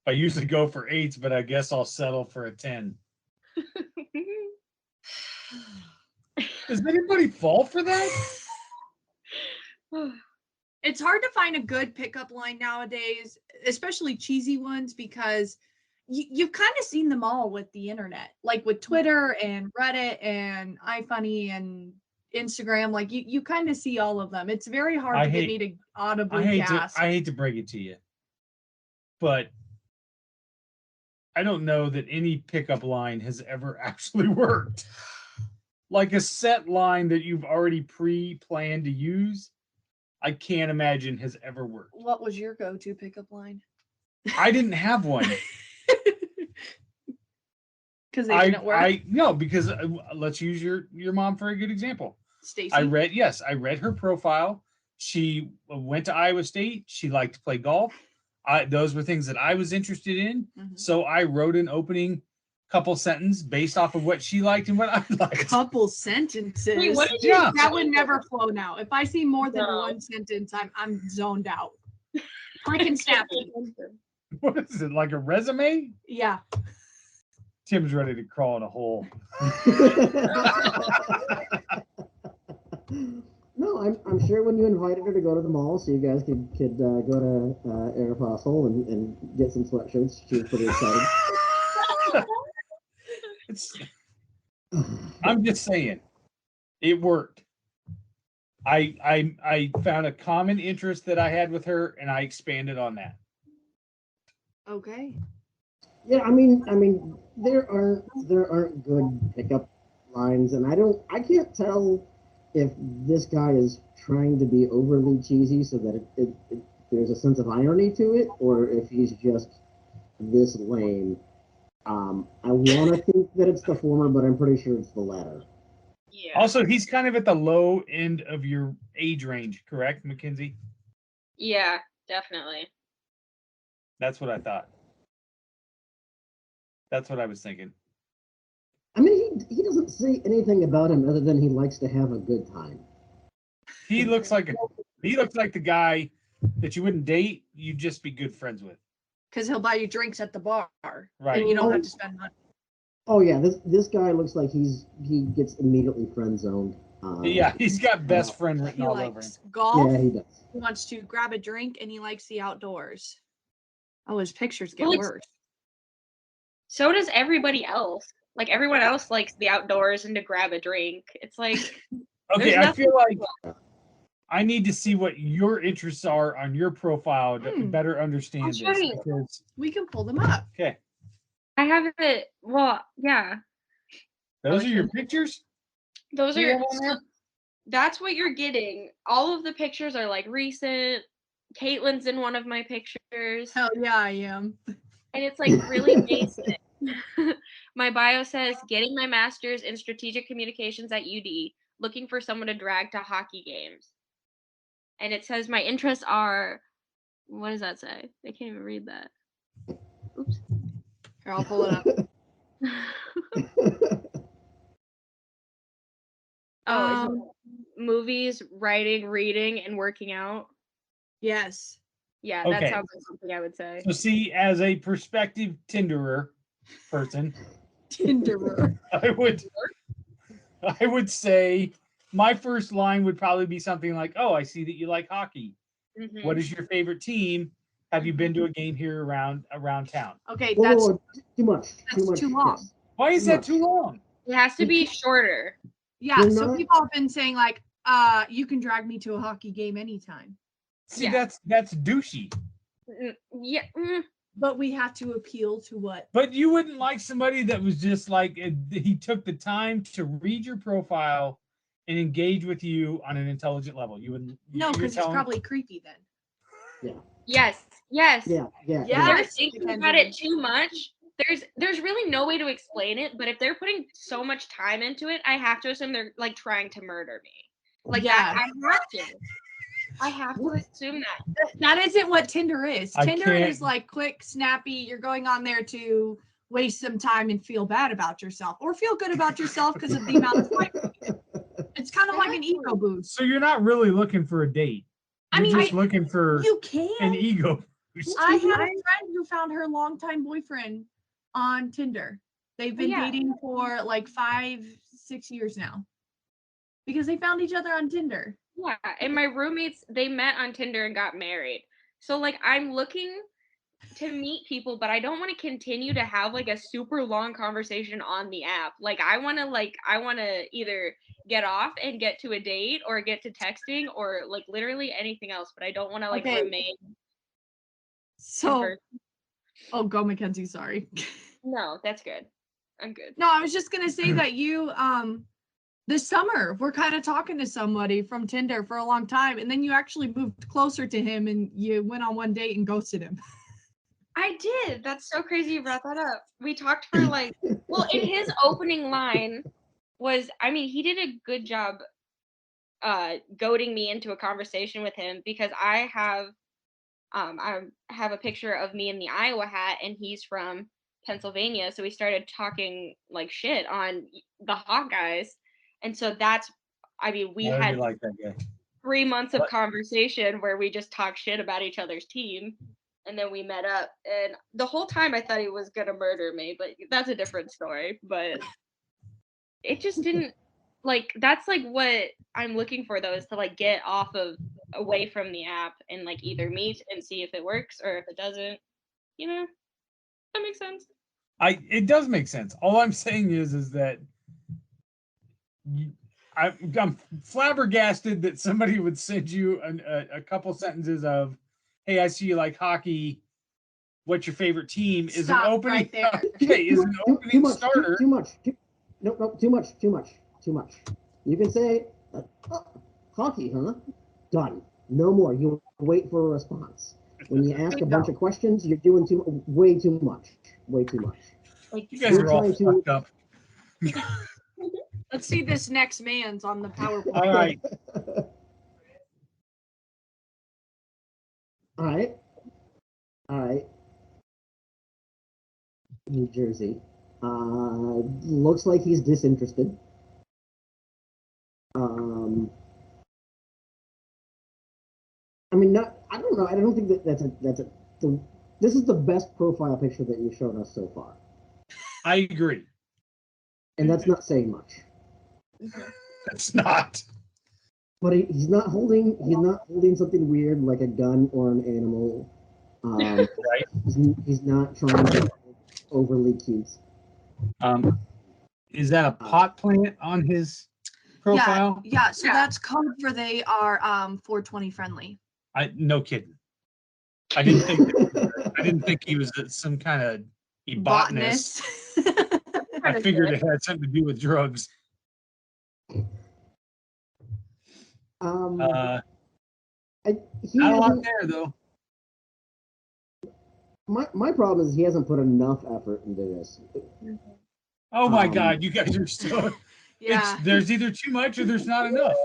I usually go for 8s, but I guess I'll settle for a 10. Does anybody fall for that? It's hard to find a good pickup line nowadays, especially cheesy ones, because you've kind of seen them all with the internet, like with Twitter and Reddit and iFunny and Instagram. Like you kind of see all of them. It's very hard to get me to audibly gasp. I hate to break it to you, but I don't know that any pickup line has ever actually worked. Like a set line that you've already pre-planned to use, I can't imagine has ever worked. What was your go-to pickup line? I didn't have one. Because they didn't work. No, because let's use your mom for a good example. Stacey. I read her profile. She went to Iowa State. She liked to play golf. Those were things that I was interested in. Mhm. So I wrote an opening couple sentence based off of what she liked and what I liked. Couple sentences. Wait, what did you? Yeah. That would never flow now. If I see more than one sentence, I'm zoned out. Freaking snappy. What is it, like a resume? Yeah. Tim's ready to crawl in a hole. No, I'm sure when you invited her to go to the mall, so you guys could go to Aeropostale and get some sweatshirts, she was pretty excited. I'm just saying, it worked. I found a common interest that I had with her, and I expanded on that. Okay. Yeah, I mean, there aren't good pickup lines, and I can't tell if this guy is trying to be overly cheesy so that there's a sense of irony to it, or if he's just this lame. I want to think that it's the former, but I'm pretty sure it's the latter. Yeah. Also, he's kind of at the low end of your age range, correct, Mackenzie? Yeah, definitely. That's what I thought. That's what I was thinking. I mean, he doesn't say anything about him other than he likes to have a good time. He looks like the guy that you wouldn't date, you'd just be good friends with. Because he'll buy you drinks at the bar, right? And you don't have to spend money. Oh yeah, this guy looks like he gets immediately friend zoned. Yeah, he's got best friend written all over him. Golf. Yeah, he does. He wants to grab a drink and he likes the outdoors. Oh, his pictures get worse. So does everybody else. Like everyone else likes the outdoors and to grab a drink. It's like okay, I feel like I need to see what your interests are on your profile to better understand this. Because... We can pull them up. Okay. I have it. Well, yeah. Those are your pictures? Those are. That's what you're getting. All of the pictures are like recent. Caitlyn's in one of my pictures. Hell yeah, I am. And it's like really basic. My bio says getting my master's in strategic communications at UD, looking for someone to drag to hockey games. And it says my interests are, what does that say? I can't even read that. Oops. Here, I'll pull it up. Movies, writing, reading, and working out. Yes. Yeah, that sounds like something I would say. So see, as a prospective Tinderer person, I would say my first line would probably be something like, "Oh, I see that you like hockey. Mm-hmm. What is your favorite team? Have you been to a game here around town?" Okay, that's too much. That's too long. Yes. Why is that too long? It has to be shorter. Yeah, so people have been saying like, you can drag me to a hockey game anytime. See, that's douchey. Yeah. But we have to appeal to what? But you wouldn't like somebody that was just like, he took the time to read your profile and engage with you on an intelligent level. You wouldn't. No, because he's probably creepy then. Yeah. Yes. Yeah. They're thinking about it too much. There's really no way to explain it, but if they're putting so much time into it, I have to assume they're like trying to murder me. Like I have to assume that. That isn't what Tinder is. Tinder is like quick, snappy. You're going on there to waste some time and feel bad about yourself or feel good about yourself because of the amount of time. It's kind of like an ego boost. So you're not really looking for a date. You're just looking for an ego boost. I had a friend who found her longtime boyfriend on Tinder. They've been dating for like 5-6 years now because they found each other on Tinder. Yeah, and my roommates, they met on Tinder and got married. So like I'm looking to meet people, but I don't want to continue to have like a super long conversation on the app. Like I want to either get off and get to a date or get to texting or like literally anything else, but I don't want to like remain So oh, go Mackenzie, sorry. No, that's good. I'm good. No, I was just gonna say that you this summer we're kind of talking to somebody from Tinder for a long time, and then you actually moved closer to him and you went on one date and ghosted him. I did. That's so crazy you brought that up. We talked for like, well, in his opening line was, I mean, he did a good job goading me into a conversation with him because I have a picture of me in the Iowa hat and he's from Pennsylvania. So we started talking like shit on the Hawkeyes. And so we had like that guy. 3 months of conversation where we just talked shit about each other's team. And then we met up, and the whole time I thought he was gonna murder me, but that's a different story. But it just didn't, like, that's like what I'm looking for though, is to like get away from the app and like either meet and see if it works or if it doesn't. You know, that makes sense. It does make sense. All I'm saying is that I'm flabbergasted that somebody would send you a couple sentences of, "Hey, I see you like hockey. What's your favorite team?" Is Stop an opening. right there. Okay, is an opening starter. Too much. No, too much. You can say, hockey, huh? Done. No more. You wait for a response. When you ask a bunch of questions, you're doing way too much. Like, You guys are all fucked up. Let's see this next man's on the PowerPoint. All right. All right. New Jersey. Looks like he's disinterested. I mean, I don't know. I don't think this is the best profile picture that you've shown us so far. I agree. And that's not saying much. It's not. But he's not holding something weird like a gun or an animal. Right. He's not trying to be overly cute. Is that a pot plant on his profile? Yeah. So that's code for they are 420 friendly. No kidding. I didn't think he was some kind of botanist. I figured it had something to do with drugs. Not a lot there though. My problem is he hasn't put enough effort into this. Oh my God, you guys are so. Yeah. There's either too much or there's not enough.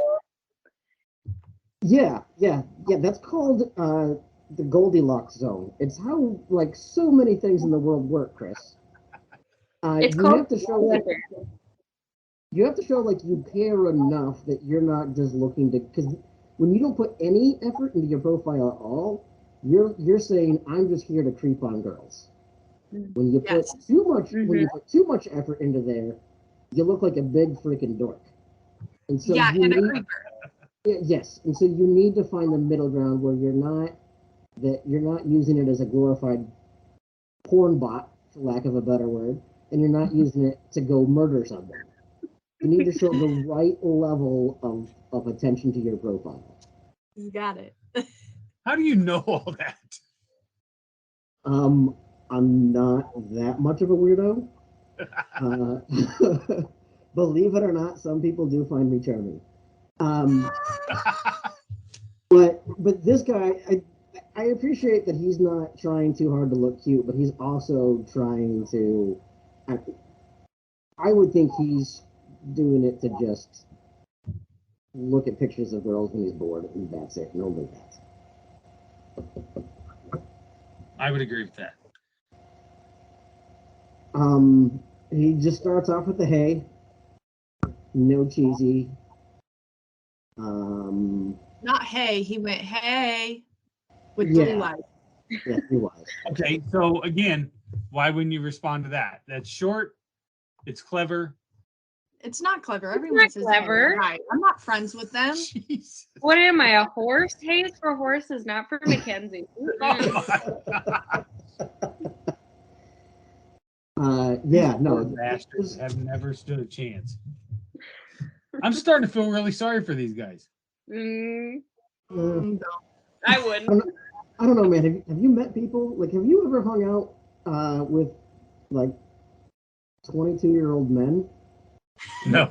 Yeah. That's called the Goldilocks zone. It's how like so many things in the world work, Chris. You have to show like you care enough that you're not just looking to, because when you don't put any effort into your profile at all, you're saying I'm just here to creep on girls. When you put when you put too much effort into there, you look like a big freaking dork. And so and a creeper. Yes, and so you need to find the middle ground where you're not using it as a glorified porn bot, for lack of a better word, and you're not using it to go murder someone. You need to show the right level of attention to your profile. You got it. How do you know all that? I'm not that much of a weirdo. Believe it or not, some people do find me charming. But this guy, I appreciate that he's not trying too hard to look cute, but he's also trying to. I would think he's doing it to just look at pictures of girls when he's bored, and that's it, and only that. I would agree with that. He just starts off with the hey, no cheesy. Not hey, he went hey with blue eyes. Yeah, blue eyes. Okay, so again, why wouldn't you respond to that? That's short. It's clever. It's not clever. Everyone says clever. Right. I'm not friends with them. Jesus. What am I, a horse? Hey, it's for horses, not for Mackenzie. Yeah, Poor no. bastards have never stood a chance. I'm starting to feel really sorry for these guys. Mm, Uh, I wouldn't. I don't know, man. Have you met people? Like, have you ever hung out with like 22-year-old men? No.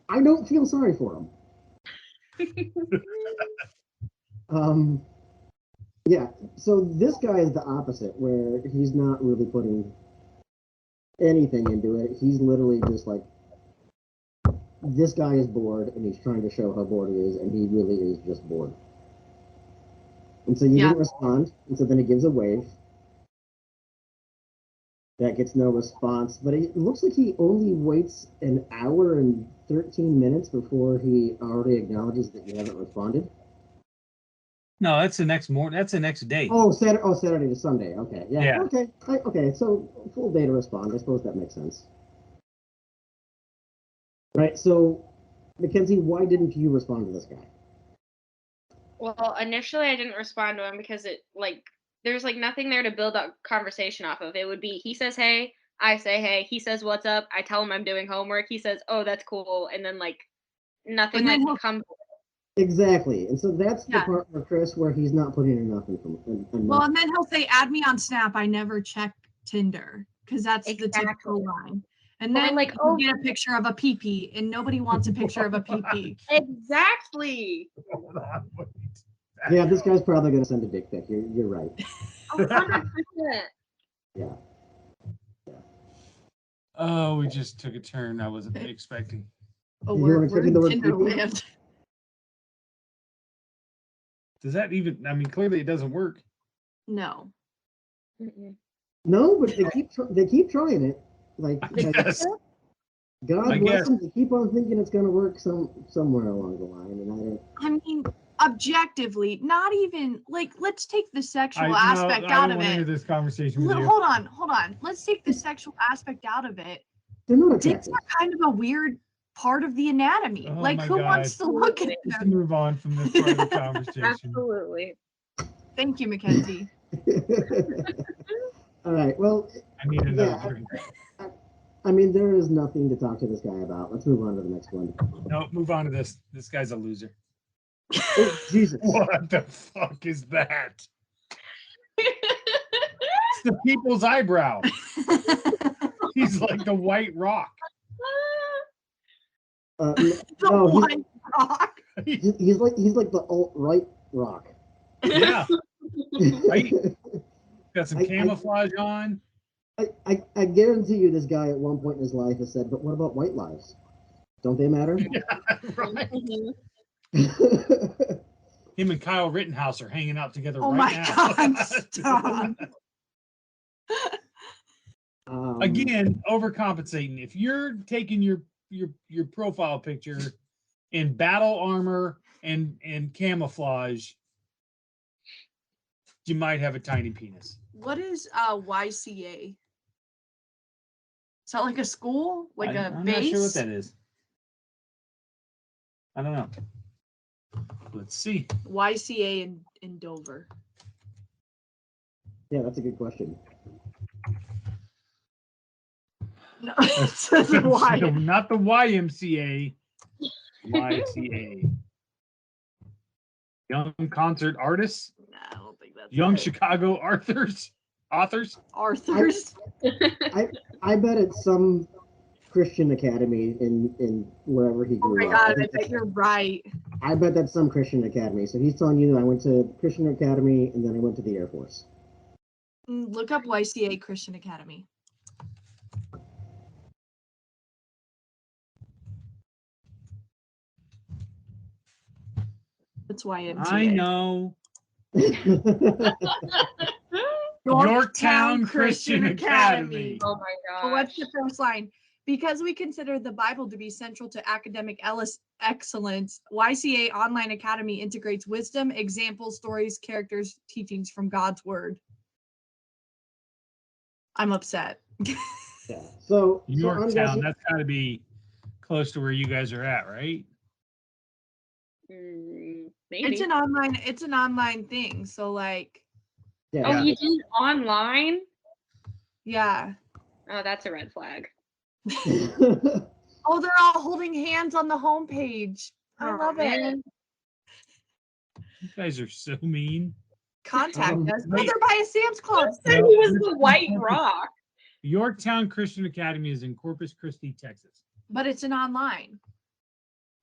I don't feel sorry for them. Yeah. So this guy is the opposite, where he's not really putting anything into it. He's literally just like, this guy is bored, and he's trying to show how bored he is, and he really is just bored. And so you didn't respond, and so then he gives a wave. That gets no response, but it looks like he only waits an hour and 13 minutes before he already acknowledges that you haven't responded. No, that's the next morning. That's the next day. Oh, Saturday to Sunday. Okay, yeah. Yeah. Okay, okay. So full day to respond. I suppose that makes sense. Right. So, Mackenzie, why didn't you respond to this guy? Well, initially I didn't respond to him because there's like nothing there to build a conversation off of. It would be he says hey, I say hey, he says what's up, I tell him I'm doing homework, he says oh that's cool, and then like nothing like comes. Exactly, and so that's the part where Chris, where he's not putting enough information. Well, and then he'll say, "Add me on Snap. I never check Tinder," because that's the typical line. And then like, oh, get a picture of a pee-pee, and nobody wants a picture of a pee-pee. Exactly. Yeah, this guy's probably going to send a dick pic. You're right. 100%. Yeah. Oh, we just took a turn I wasn't expecting. Oh, we're in Tinderland. Does that even? I mean, clearly it doesn't work. No. No, but they keep trying it. Like, God bless them. They keep on thinking it's going to work somewhere along the line, and I mean, objectively, not even like. Let's take the sexual aspect out of it. I don't want to this conversation with you. Hold on. Let's take the sexual aspect out of it. Dicks are kind of a weird part of the anatomy. Oh, like, who wants to look at Let's them? move on from this part of the conversation. Absolutely. Thank you, Mackenzie. All right. Well, I need another drink. I mean, there is nothing to talk to this guy about. Let's move on to the next one. No, move on to this. This guy's a loser. Oh, Jesus. What the fuck is that? It's the people's eyebrow. He's like the white rock. No, white rock. He's like the alt-right rock. Yeah. Right? Got some camouflage on. I guarantee you this guy at one point in his life has said, but what about white lives? Don't they matter? Yeah, right. Him and Kyle Rittenhouse are hanging out together right now. Oh my God, stop. Again, overcompensating. If you're taking your profile picture in battle armor and camouflage, you might have a tiny penis. What is YCA? Is that like a school? Like I'm base? not sure what that is. I don't know. Let's see. YCA in Dover. Yeah, that's a good question. No, it says Y. Not the YMCA. YCA. Young concert artists. No, I don't think that's Young right. Chicago authors. Arthurs. I bet it's some Christian academy in wherever he grew up. Oh my God, I bet you're right. I bet that's some Christian academy. So he's telling you that I went to Christian academy and then I went to the Air Force. Look up YCA Christian Academy. That's YMCA. I know. Yorktown Christian Academy. Oh my God. What's the first line? Because we consider the Bible to be central to academic excellence, YCA Online Academy integrates wisdom, examples, stories, characters, teachings from God's Word. I'm upset. Yeah. So Yorktown, that's got to be close to where you guys are at, right? Maybe. It's an online thing. So like, yeah. Oh, you do online? Yeah. Oh, that's a red flag. Oh, they're all holding hands on the homepage. I Aw, love it. man. You guys are so mean. Contact us. Oh, wait. they're by a Sam's Club. Said he was the White Rock. Yorktown Christian Academy is in Corpus Christi, Texas. But it's an online.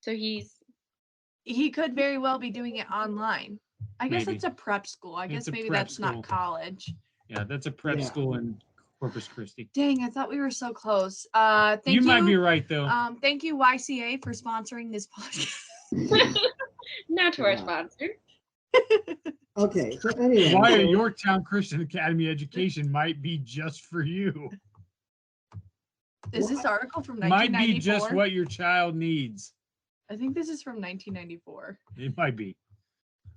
So He could very well be doing it online. I guess Maybe. it's a prep school. I It's guess a maybe prep that's school. not college. Yeah, that's a prep Yeah. school in Corpus Christi. Dang, I thought we were so close. Thank you. You might be right though. Thank you, YCA, for sponsoring this podcast. not to our Yeah. sponsor. Okay, so anyway. Why a so- Yorktown Christian Academy education might be just for you. Is this article from Might 1994? be just what your child needs. I think this is from 1994. It might be.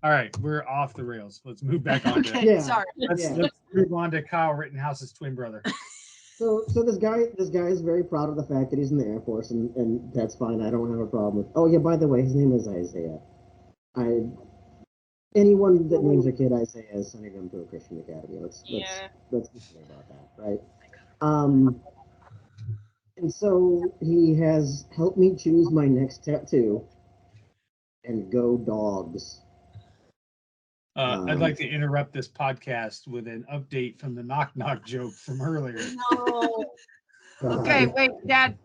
All right, we're off the rails. Let's move back on. Okay, Yeah. sorry. Let's move on to Kyle Rittenhouse's twin brother. So this guy is very proud of the fact that he's in the Air Force, and that's fine. I don't have a problem with. Oh yeah, by the way, his name is Isaiah. Anyone that names a kid Isaiah is sending them to a Christian academy. Let's be clear about that, right? And so he has helped me choose my next tattoo. And go dogs. I'd like to interrupt this podcast with an update from the knock knock joke from earlier. No. Okay, wait, Dad,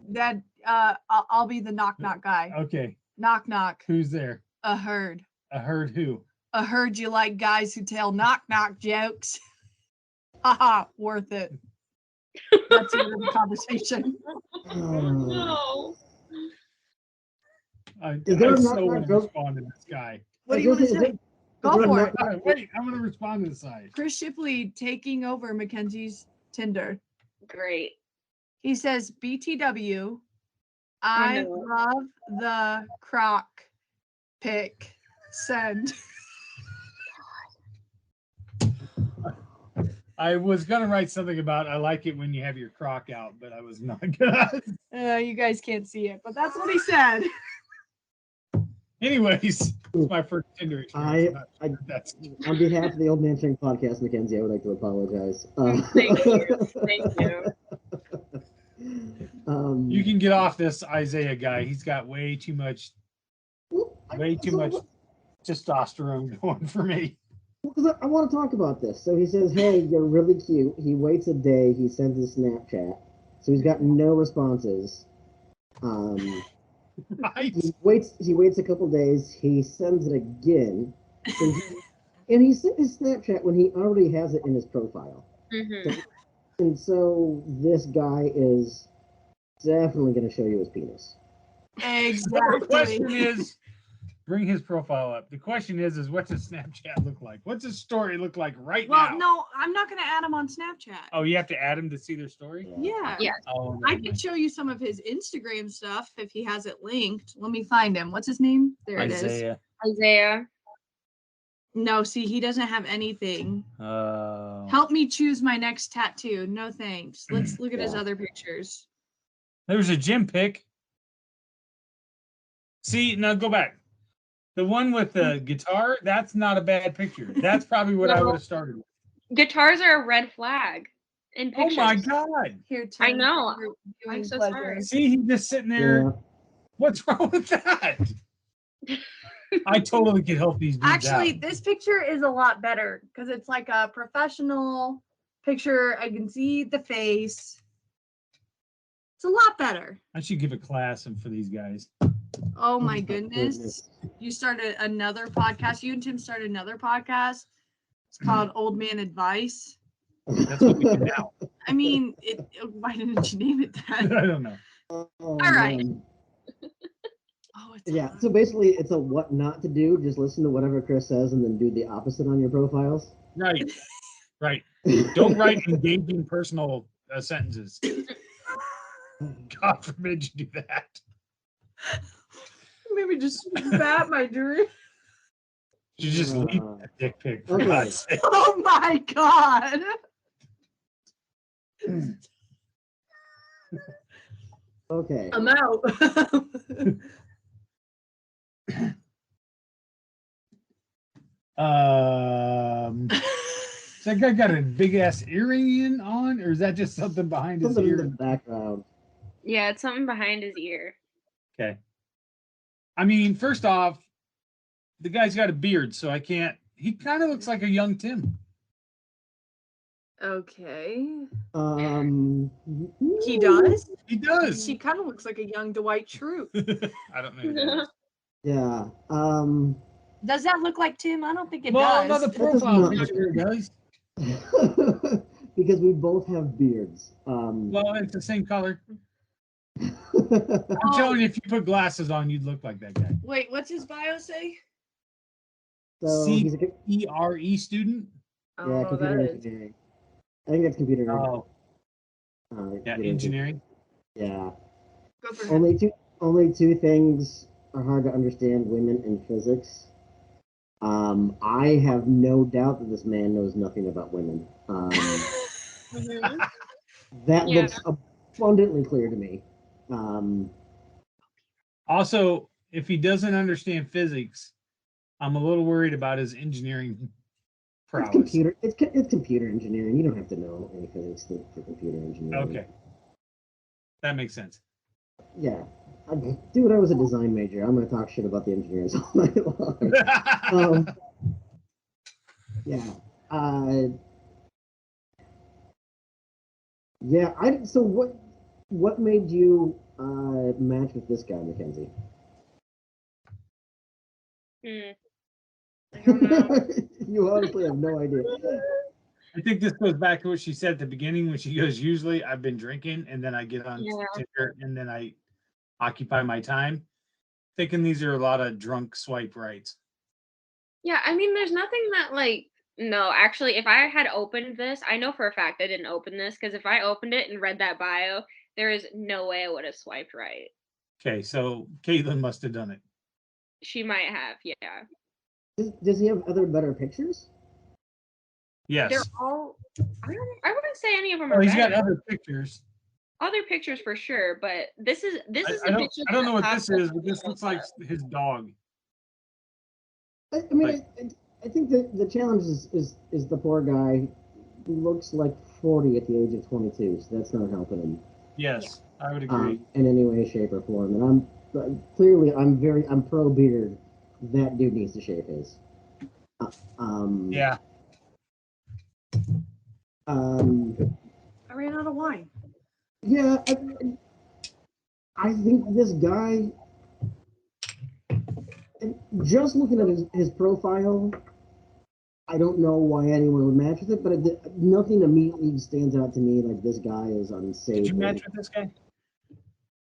I'll be the knock knock guy. Okay, Knock knock. who's there? A herd. I heard who? I heard you like guys who tell knock knock jokes. Haha, worth it. That's the end of the conversation. No. I Is there a so knock-knock want to joke? respond to this guy. What do you want to say? Go for it. Wait, I'm going to respond to this side. Chris Shipley taking over Mackenzie's Tinder. Great. He says, BTW, I know. love the croc pic. Send. I was going to write something about I like it when you have your crock out, but I was not gonna. You guys can't see it, but that's what he said. Anyways, it's my first Tinder experience. That's On behalf of the Old Man Shrink podcast, Mackenzie, I would like to apologize. Thank you. Thank you. you can get off this Isaiah guy. He's got way too much testosterone going for me. Because I want to talk about this. So he says, "Hey, you're really cute." He waits a day. He sends a Snapchat. So he's got no responses. Right? He waits a couple days. He sends it again, and he sent his Snapchat when he already has it in his profile. Mm-hmm. And so this guy is definitely going to show you his penis. The question is, bring his profile up. The question is what's his Snapchat look like? What's his story look like right now? Well, no, I'm not going to add him on Snapchat. Oh, you have to add him to see their story? Yeah. Yeah. Oh, I can show you some of his Instagram stuff if he has it linked. Let me find him. What's his name? There it is. Isaiah. No, see, he doesn't have anything. Oh. Help me choose my next tattoo. No thanks. Let's look at his Yeah. other pictures. There's a gym pic. See, now go back. The one with the guitar, that's not a bad picture. That's probably what I would have started with. Guitars are a red flag in Oh pictures. my God. Here, Tim, I know. for your viewing I'm so pleasure. sorry. See, he's just sitting there. Yeah. What's wrong with that? I totally could help these dudes Actually, out. this picture is a lot better because it's like a professional picture. I can see the face. It's a lot better. I should give a class for these guys. Oh my my goodness. goodness. You started another podcast. You and Tim started another podcast. It's called Old Man Advice. That's what we do now. I mean, why didn't you name it I that? don't know. All right. Oh, it's Yeah. So basically, it's a what not to do. Just listen to whatever Chris says, and then do the opposite on your profiles. Right. Right. Don't write engaging personal sentences. God forbid you do that. maybe just bat my dream. You just leave that dick pic. For Okay. God's sake. Oh my god. Okay. I'm out. So that guy got a big ass earring on, or or is that just something behind his Something in ear? the background. Yeah, it's something behind his ear. Okay. I mean, first off, the guy's got a beard, so I can't. He kind of looks like a young Tim. Okay. He does? He does. She kind of looks like a young Dwight Schrute. I don't know who that is. Yeah. Does that look like Tim? I don't think it Well, does. another That does profile not picture, guys. Because we both have beards. Well, it's the same color. I'm Oh. telling you, if you put glasses on, you'd look like that guy. Wait, what's his bio say? So he's a CERE student. yeah, computer engineering. I think that's computer engineering. Oh, yeah, engineering. Yeah. Go for him. Only two things are hard to understand: women and physics. I have no doubt that this man knows nothing about women. That Yeah. looks abundantly clear to me. Also, if he doesn't understand physics, I'm a little worried about his engineering prowess. It's computer engineering. You don't have to know any physics for computer engineering. Okay, that makes sense. Yeah. Dude, I was a design major. I'm going to talk shit about the engineers all night long. Yeah. Yeah. So what made you match with this guy, Mackenzie? I don't know. You honestly have no idea. I think this goes back to what she said at the beginning when she goes, usually I've been drinking and then I get on Tinder and then I occupy my time. Thinking these are a lot of drunk swipe rights. Yeah, I mean, there's nothing that no, actually, if I had opened this, I know for a fact I didn't open this because if I opened it and read that bio, there is no way I would have swiped right. Okay, so Caitlyn must have done it. She might have, yeah. Does he have other better pictures? Yes. They're all. I wouldn't say any of them Oh, are he's better. got other pictures. Other pictures for sure, but this is I don't know what this is, but this looks like his dog. I mean, I think the challenge is the poor guy who looks like 40 at the age of 22, so that's not helping him. Yes, I would agree. In any way, shape, or form. And I'm pro beard. That dude needs to shave his. Yeah. I ran out of wine. Yeah, I think this guy, just looking at his profile, I don't know why anyone would match with it, but nothing immediately stands out to me like this guy is unsafe. Did you match with this guy?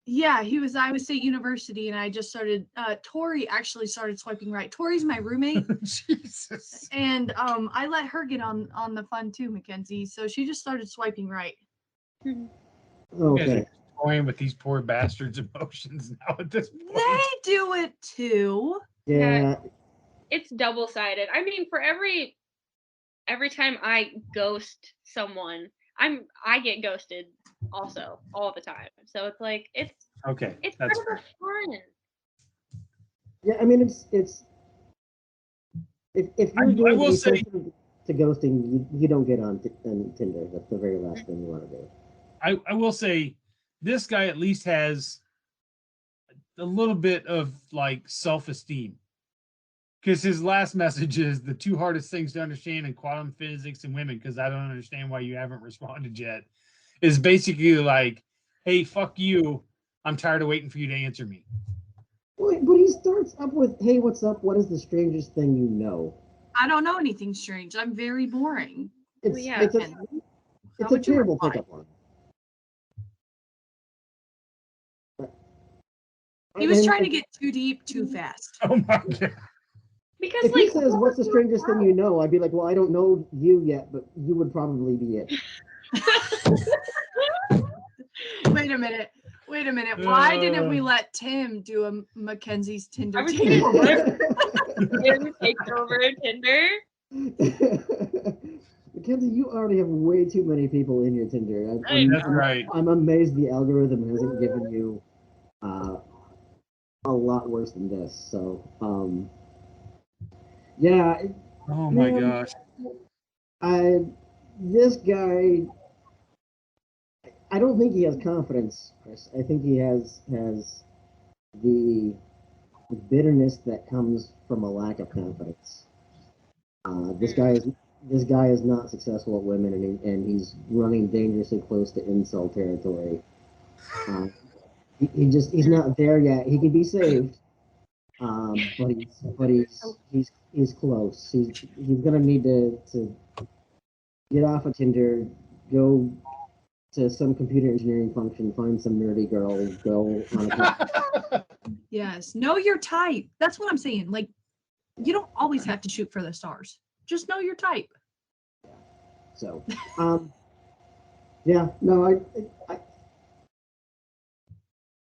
Yeah, he was Iowa State University, and I just started. Tori actually started swiping right. Tori's my roommate. Jesus. And I let her get on the fun too, Mackenzie. So she just started swiping right. Okay. Toying with these poor bastards' emotions now at this point. They do it too. Yeah. It's double-sided. I mean, for every time I ghost someone, I get ghosted also all the time. So it's like it's that's kind of fun. Yeah, I mean it's if you're doing anything sensitive to ghosting, you don't get on Tinder. That's the very last thing you want to do. I will say this guy at least has a little bit of like self-esteem. Because his last message is the two hardest things to understand in quantum physics and women, because I don't understand why you haven't responded yet, is basically like, hey, fuck you. I'm tired of waiting for you to answer me. But he starts up with, hey, what's up? What is the strangest thing you know? I don't know anything strange. I'm very boring. It's a terrible pickup line. He was trying to get too deep too fast. Oh my God. Because if he says, what's the strangest thing you know? I'd be like, well, I don't know you yet, but you would probably be it. Wait a minute. Why didn't we let Tim do a Mackenzie's Tinder table? Tim takes over Tinder. Mackenzie, you already have way too many people in your Tinder. That's right. I'm amazed the algorithm hasn't given you a lot worse than this. So, yeah. Oh my gosh. This guy, I don't think he has confidence, Chris. I think he has the bitterness that comes from a lack of confidence. This guy is not successful at women, and he's running dangerously close to incel territory. He's not there yet. He can be saved, but he's close. He's gonna need to get off of Tinder, go to some computer engineering function, find some nerdy girl, go on a Yes. Know your type. That's what I'm saying. Like, you don't always have to shoot for the stars. Just know your type. So, yeah, no,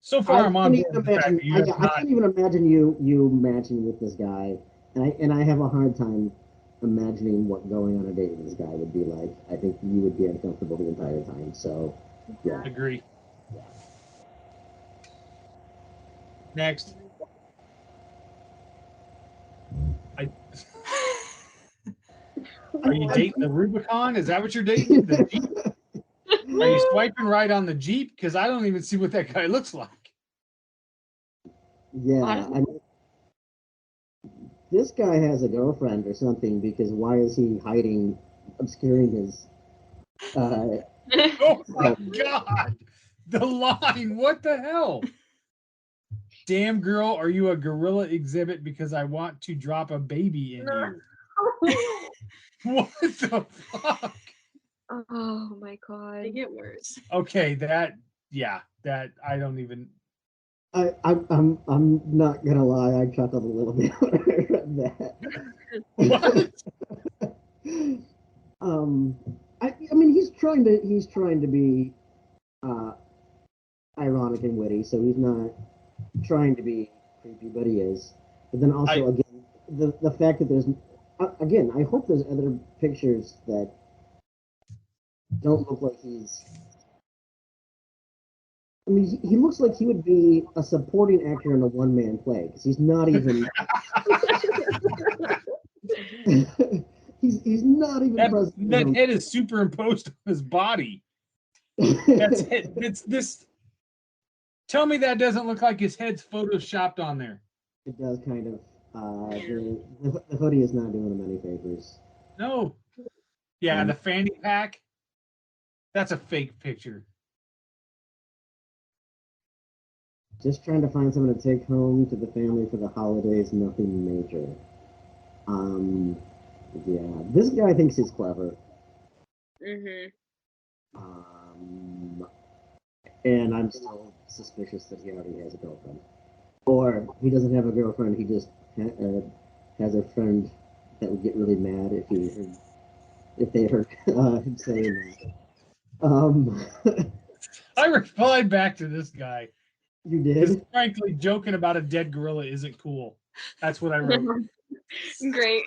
So far, I'm on can't board even with the fact imagine, that you have I not. can't even imagine you matching with this guy, and I have a hard time imagining what going on a date with this guy would be like. I think you would be uncomfortable the entire time. So, yeah. Agree. Next. Are you dating the Rubicon? Is that what you're dating? The Jeep? Are you swiping right on the Jeep? Because I don't even see what that guy looks like. Yeah, I mean, this guy has a girlfriend or something, because why is he hiding, obscuring his? Oh my God! The line. What the hell? Damn girl, are you a gorilla exhibit because I want to drop a baby in you? What the fuck? Oh my God. They get worse. Okay, that I don't even. I'm not gonna lie, I chuckled a little bit when I read that. What? I mean, he's trying to be ironic and witty, so he's not trying to be creepy, but he is. But then also, again, the fact that there's, again, I hope there's other pictures that don't look like he's. I mean, he looks like he would be a supporting actor in a one-man play, because he's not even. he's not even present. That head is superimposed on his body. That's it. It's this. Tell me that doesn't look like his head's photoshopped on there. It does kind of. The hoodie is not doing him any favors. No. Yeah, the fanny pack. That's a fake picture. Just trying to find someone to take home to the family for the holidays. Nothing major. Yeah, this guy thinks he's clever. Mhm. And I'm still suspicious that he already has a girlfriend, or he doesn't have a girlfriend. He just has a friend that would get really mad if they heard him saying that. I replied back to this guy. You did? Frankly, joking about a dead gorilla isn't cool. That's what I wrote. Great.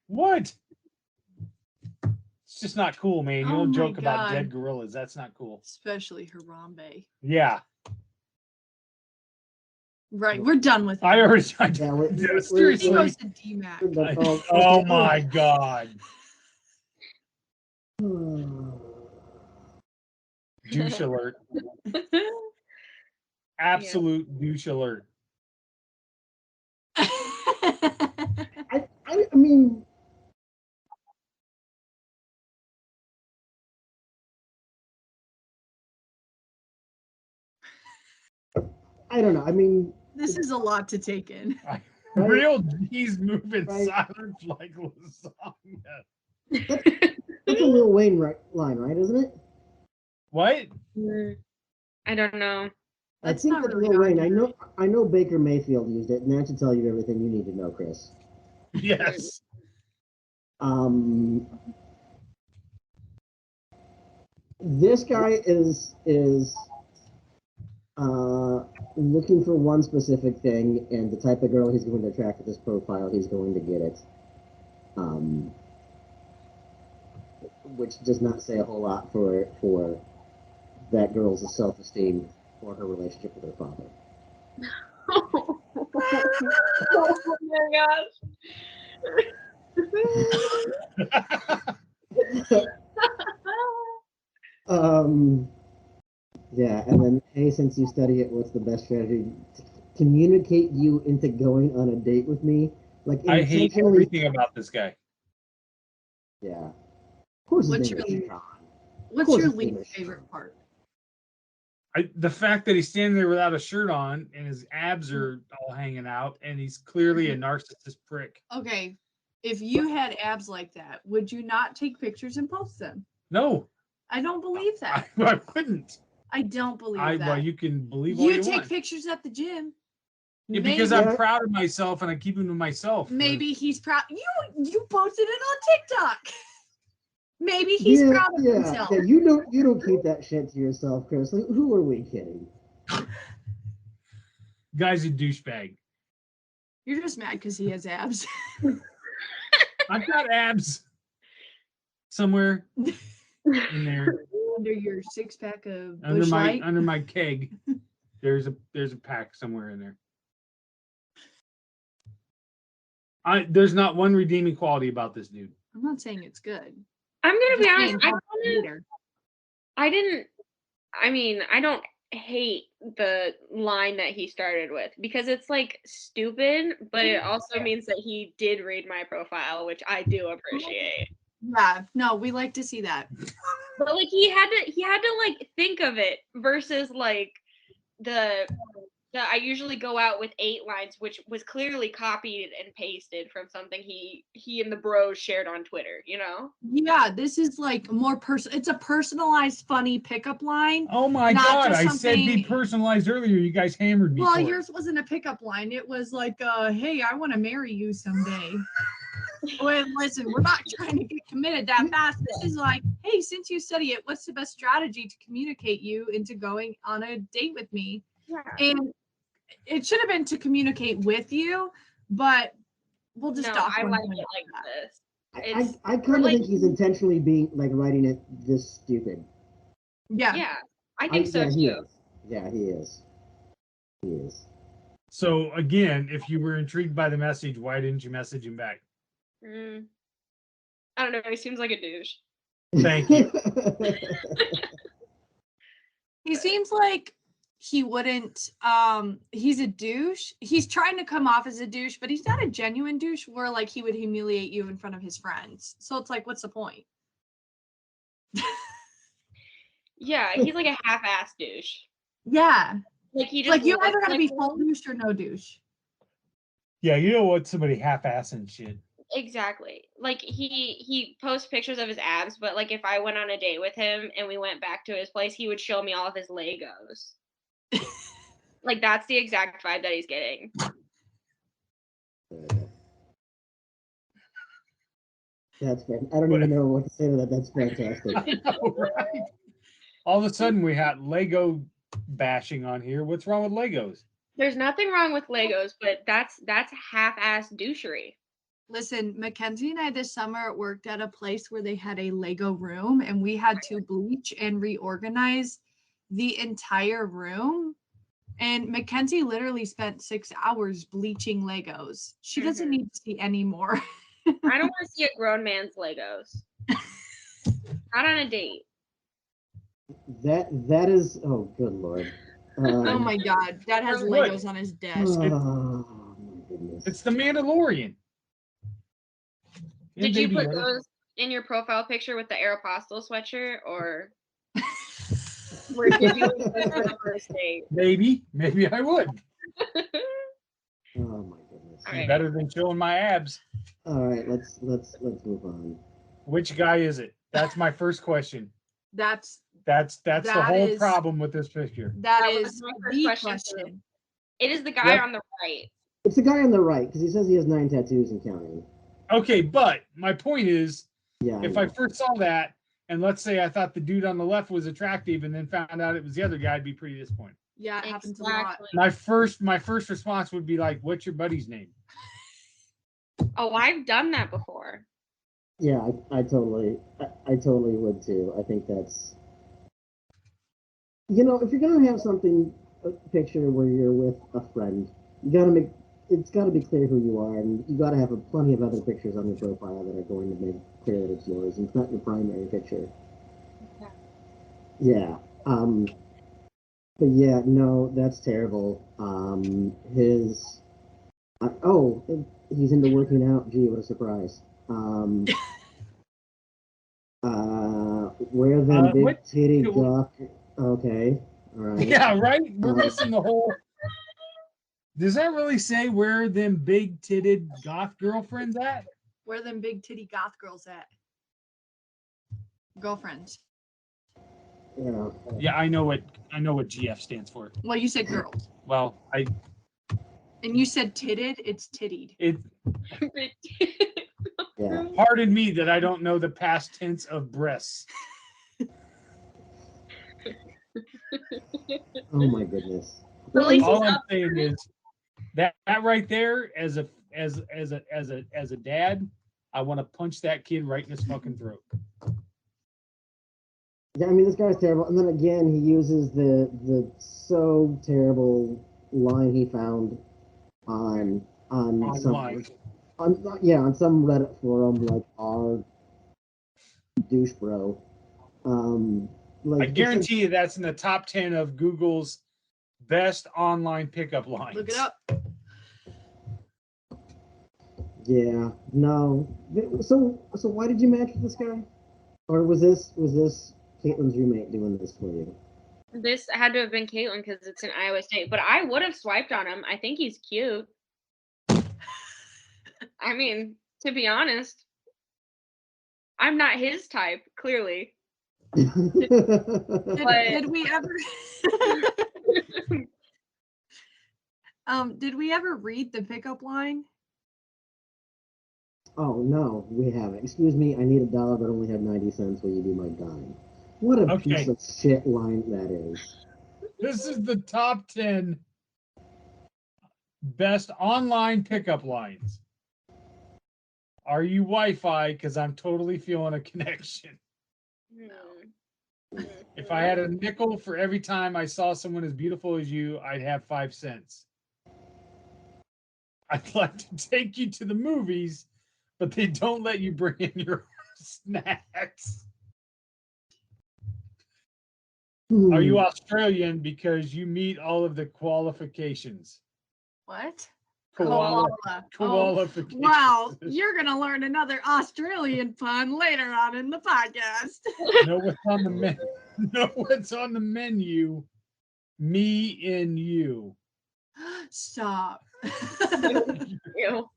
What? It's just not cool, man. You Oh don't my joke about God. dead gorillas. That's not cool. Especially Harambe. Yeah. Right, we're done with it. I already. He Seriously. goes to DMAC. Oh my God. Douche alert. Absolute douche alert. I mean, I don't know. I mean, this is a lot to take in. Real G's moving silent like lasagna. That's a Lil Wayne line, right? Isn't it? What? I don't know. I think that's Lil Wayne. I know Baker Mayfield used it, and that should tell you everything you need to know, Chris. Yes. This guy is looking for one specific thing, and the type of girl he's going to attract with this profile, he's going to get it. Which does not say a whole lot for that girl's self-esteem or her relationship with her father. Oh my gosh. Yeah, and then, hey, since you study it, what's the best strategy to communicate you into going on a date with me? Like, I hate intentionally. everything about this guy. Yeah. Of course his What's name is your- Sean. What's course your his name least is favorite Sean. part? The fact that he's standing there without a shirt on and his abs are all hanging out and he's clearly a narcissist prick. Okay, if you had abs like that, would you not take pictures and post them? No, I don't believe that. I wouldn't. I don't believe that. Well, you can believe all You you take want. pictures at the gym. Yeah, because I'm proud of myself and I keep them to myself. Maybe he's proud. You posted it on TikTok. Maybe he's proud of himself. Yeah, you don't keep that shit to yourself, Chris. Like, who are we kidding? Guy's a douchebag. You're just mad because he has abs. I've got abs somewhere in there Under your 6-pack of under Busch my Light. under my keg. There's a pack somewhere in there. There's not one redeeming quality about this dude. I'm not saying it's good. I'm gonna be honest. I don't hate the line that he started with because it's like stupid, but it also means that he did read my profile, which I do appreciate. Yeah, no, we like to see that. But like he had to like think of it versus like the I usually go out with 8 lines, which was clearly copied and pasted from something he and the bros shared on Twitter, you know? Yeah, this is like more it's a personalized, funny pickup line. Oh my God, I said be personalized earlier. You guys hammered me. Well, yours wasn't a pickup line. It was like, hey, I want to marry you someday. Well, listen, we're not trying to get committed that fast. This is like, hey, since you study it, what's the best strategy to communicate you into going on a date with me? Yeah. And it should have been to communicate with you, but we'll just I like it like this. I kind of think he's intentionally being like writing it this stupid. Yeah. Yeah, I think so too. Yeah, he is. He is. So again, if you were intrigued by the message, why didn't you message him back? I don't know. He seems like a douche. Thank you. He seems like he wouldn't he's a douche. He's trying to come off as a douche, but he's not a genuine douche where like he would humiliate you in front of his friends. So it's like, what's the point? Yeah, he's like a half-ass douche. Yeah. Like he just like you either gotta be full douche or no douche. Yeah, you know what? Somebody half-ass and shit. Exactly. Like he posts pictures of his abs, but like if I went on a date with him and we went back to his place, he would show me all of his Legos. Like that's the exact vibe that he's getting. That's fair. I don't even know what to say to that. That's fantastic. I know, right? All of a sudden we had Lego bashing on here. What's wrong with Legos? There's nothing wrong with Legos, but that's half-ass douchery. Listen, Mackenzie and I this summer worked at a place where they had a Lego room and we had to bleach and reorganize the entire room. And Mackenzie literally spent 6 hours bleaching Legos. She doesn't need to see any more. I don't want to see a grown man's Legos. Not on a date. That is, oh good Lord. Oh my God, Dad has Legos on his desk. Oh my goodness. It's the Mandalorian. Did you put those in your profile picture with the Aeropostale sweatshirt, or were you doing this for the first date? Maybe I would. Oh my goodness. Right. Better than showing my abs. All right, let's move on. Which guy is it? That's my first question. That's the whole problem with this picture. That is the question. It is the guy on the right. It's the guy on the right because he says he has 9 tattoos and counting. Okay, but my point is, if I know. first saw that, and let's say I thought the dude on the left was attractive, and then found out it was the other guy, I'd be pretty disappointed. Yeah, it happens a lot. My first response would be like, "What's your buddy's name?" Oh, I've done that before. Yeah, I totally would too. I think that's, if you're gonna have a picture where you're with a friend, you gotta make it's got to be clear who you are, and you got to have plenty of other pictures on your profile that are going to make clear that it's yours. And it's not your primary picture. Okay. Yeah. But yeah, no, that's terrible. He's into working out. Gee, what a surprise. Wear them big what- titty goth. Okay, all right. Yeah, right. We're missing the whole. Does that really say where them big titted goth girlfriends at? Where them big titty goth girls at? Girlfriends. Yeah. Yeah, I know what GF stands for. Well, you said girls. Well, And you said titted, it's tittied. it Yeah. pardon me that I don't know the past tense of breasts. Oh my goodness. At least All he's I'm up saying is that right there, as a dad, I want to punch that kid right in his fucking throat. Yeah, I mean, this guy's terrible. And then again, he uses the so terrible line he found on Online. on some Reddit forum, like our douche bro. I guarantee you that's in the top 10 of Google's best online pickup lines. Look it up. Yeah, no. So why did you match with this guy? Or was this Caitlyn's roommate doing this for you? This had to have been Caitlyn because it's in Iowa State, but I would have swiped on him. I think he's cute. I mean, to be honest, I'm not his type, clearly. Did we ever did we ever read the pickup line? Oh no, we haven't. Excuse me, I need $1 but only have 90 cents. Will you be my dime? What a piece of shit line that is. This is the top 10 best online pickup lines. Are you Wi-Fi? Because I'm totally feeling a connection. If I had a nickel for every time I saw someone as beautiful as you, I'd have 5 cents. I'd like to take you to the movies, but they don't let you bring in your snacks. Are you Australian because you meet all of the qualifications? What? Koala. Qualifications. Wow, you're gonna learn another Australian pun later on in the podcast. Know what's on the menu? Know what's on the menu? Me and you. Stop. Ew.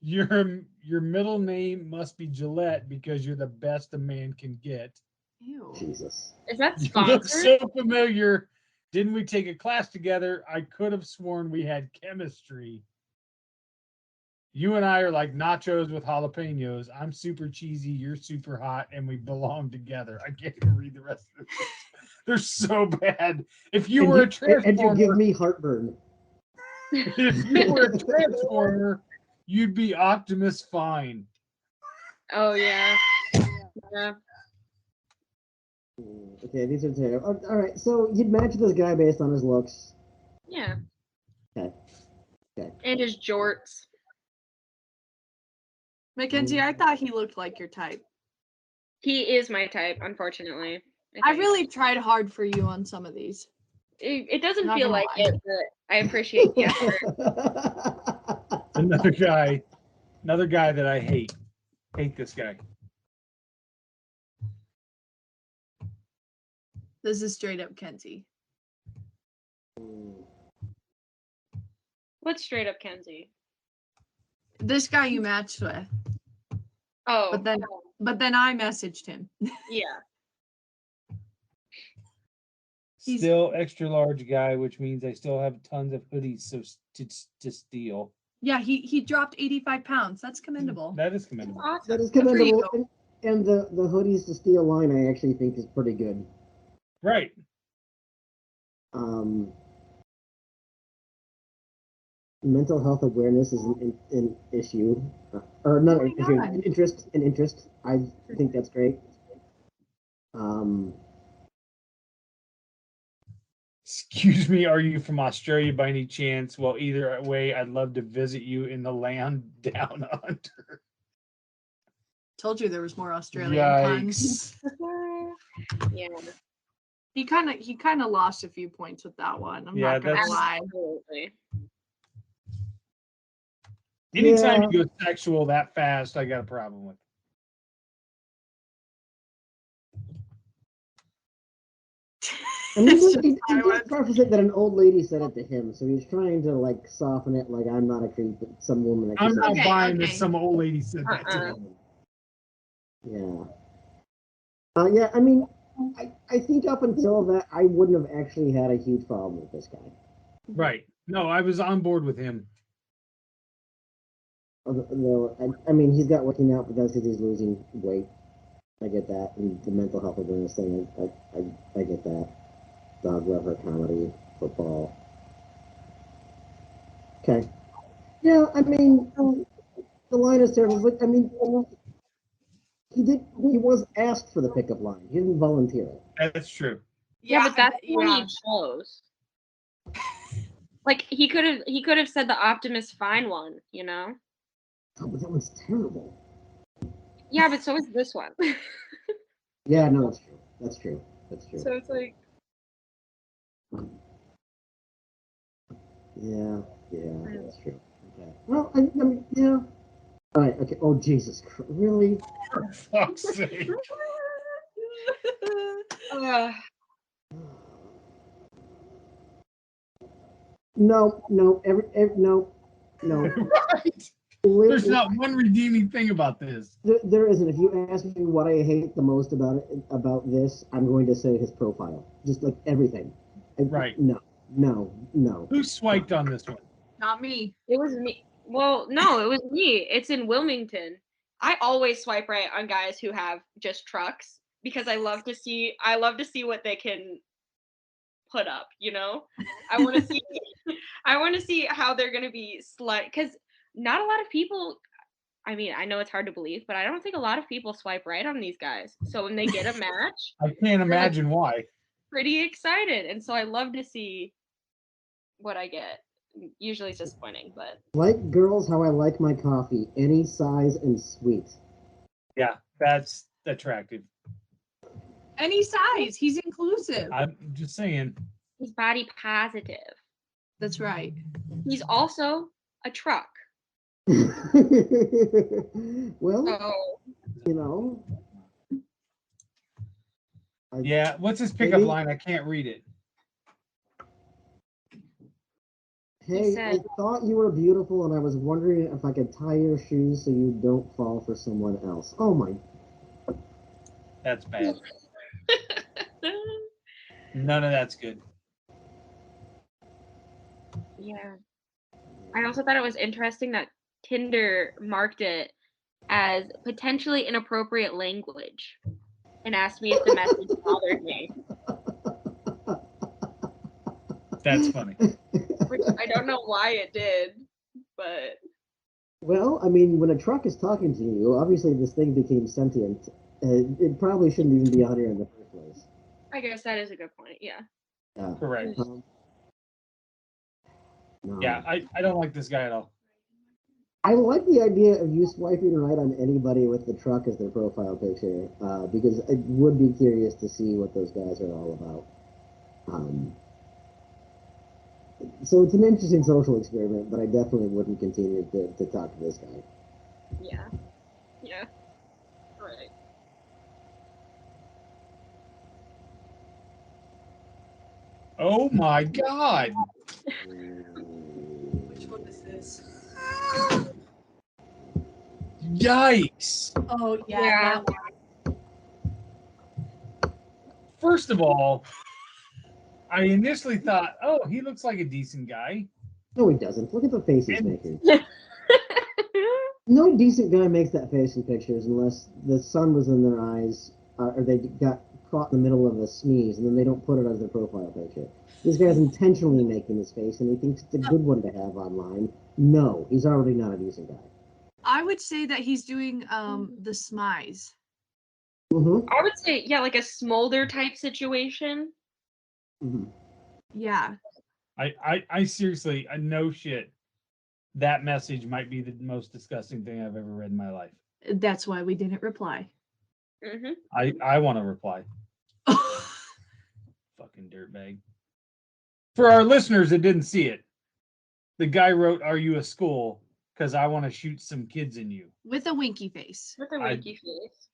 Your middle name must be Gillette because you're the best a man can get. Ew. Jesus. Is that You look sponsored? so familiar. Didn't we take a class together? I could have sworn we had chemistry. You and I are like nachos with jalapenos. I'm super cheesy, you're super hot, and we belong together. I can't even read the rest of it. They're so bad. If you were a transformer, and you give me heartburn. if you were a transformer, you'd be Optimus Fine. Oh yeah. Yeah. Okay, these are terrible. All right, so you'd match this guy based on his looks. Yeah. Okay. And his jorts. Mackenzie, I thought he looked like your type. He is my type, unfortunately. I think. really tried hard for you on some of these. It doesn't Not feel gonna like lie. it, but I appreciate the effort. Another guy that I hate. Hate this guy. This is straight up Kenzie. What's straight up Kenzie? This guy you matched with. Oh, But then I messaged him. yeah. Still extra large guy, which means I still have tons of hoodies to steal. Yeah, he dropped 85 pounds. That's commendable. That is commendable. Awesome. That is Good for you. commendable. And the hoodies to steal line I actually think is pretty good. Right. Mental health awareness is an issue, or not an issue, God. an interest. I think that's great. Excuse me, are you from Australia by any chance? Well, either way, I'd love to visit you in the land down under. Told you there was more Australian puns. Yeah. He kind of lost a few points with that one. I'm Yeah, not gonna that's- lie. Absolutely. Anytime Yeah. you go sexual that fast, I got a problem with it. I mean, It's he just did silence. preface it that an old lady said it to him, so he's trying to like soften it, like I'm not a creep, but some woman. I'm not Okay, buying that okay. some old lady said that to Uh-uh. him. Yeah. Yeah, I mean, I think up until that, I wouldn't have actually had a huge problem with this guy. Right. No, I was on board with him. Although, I mean, he's got working out, but that's because he's losing weight. I get that, and the mental health awareness thing. I get that. Dog lover, comedy, football. Okay. Yeah, I mean, the line is terrible, but I mean, he was asked for the pickup line. He didn't volunteer it. That's true. Yeah, but that's the one yeah. he chose. Like he could have said the Optimus Fine one, you know? Oh, but that one's terrible. Yeah, but so is this one. Yeah, no, that's true. That's true. That's true. So it's like Yeah, that's true. Okay. Well, I mean, yeah. All right. Okay. Oh, Jesus Christ! Really? For fuck's sake. No. No. No. Right. There's not one redeeming thing about this. There isn't. If you ask me what I hate the most about this, I'm going to say his profile. Just like everything. Right. No. Who swiped on this one? Not me. it was me. Well, no, it was me. It's in Wilmington. I always swipe right on guys who have just trucks because I love to see what they can put up, you know? I want to see how they're going to be cuz not a lot of people, I mean, I know it's hard to believe, but I don't think a lot of people swipe right on these guys. So when they get a match, I can't imagine why. pretty excited. And so I love to see what I get. Usually it's disappointing, but Like girls, how I like my coffee, any size and sweet. Yeah, that's attractive. Any size. He's inclusive. I'm just saying. he's body positive. That's right. He's also a truck. Well, So you know. Yeah, what's his pickup Maybe- line? I can't read it. Hey, said- I thought you were beautiful, and I was wondering if I could tie your shoes so you don't fall for someone else. Oh my! That's bad. None of that's good. yeah. I also thought it was interesting that Tinder marked it as potentially inappropriate language and asked me if the message bothered me. That's funny. Which I don't know why it did, but Well, I mean, when a truck is talking to you, obviously this thing became sentient. It probably shouldn't even be on here in the first place. I guess that is a good point. Yeah. Yeah. Correct. No. Yeah, I don't like this guy at all. I like the idea of you swiping right on anybody with the truck as their profile picture, because I would be curious to see what those guys are all about. So it's an interesting social experiment, but I definitely wouldn't continue to talk to this guy. Yeah. Yeah. Right. Oh my god. Which one is this? Yikes. Oh Yeah. that one. First of all, I initially thought, oh, he looks like a decent guy. No, he doesn't. Look at the face he's And- making. No decent guy makes that face in pictures unless the sun was in their eyes, or they got caught in the middle of a sneeze, and then they don't put it as their profile picture. This guy's intentionally making his face, and he thinks it's a good one to have online. No, he's already not a decent guy. I would say that he's doing the smize. Mm-hmm. I would say, yeah, like a smolder type situation. Mm-hmm. Yeah. I seriously, no shit. That message might be the most disgusting thing I've ever read in my life. That's why we didn't reply. I want to reply. Fucking dirtbag. For our listeners that didn't see it, the guy wrote, "Are you a school? Because I want to shoot some kids in you." With a winky face. With a winky face.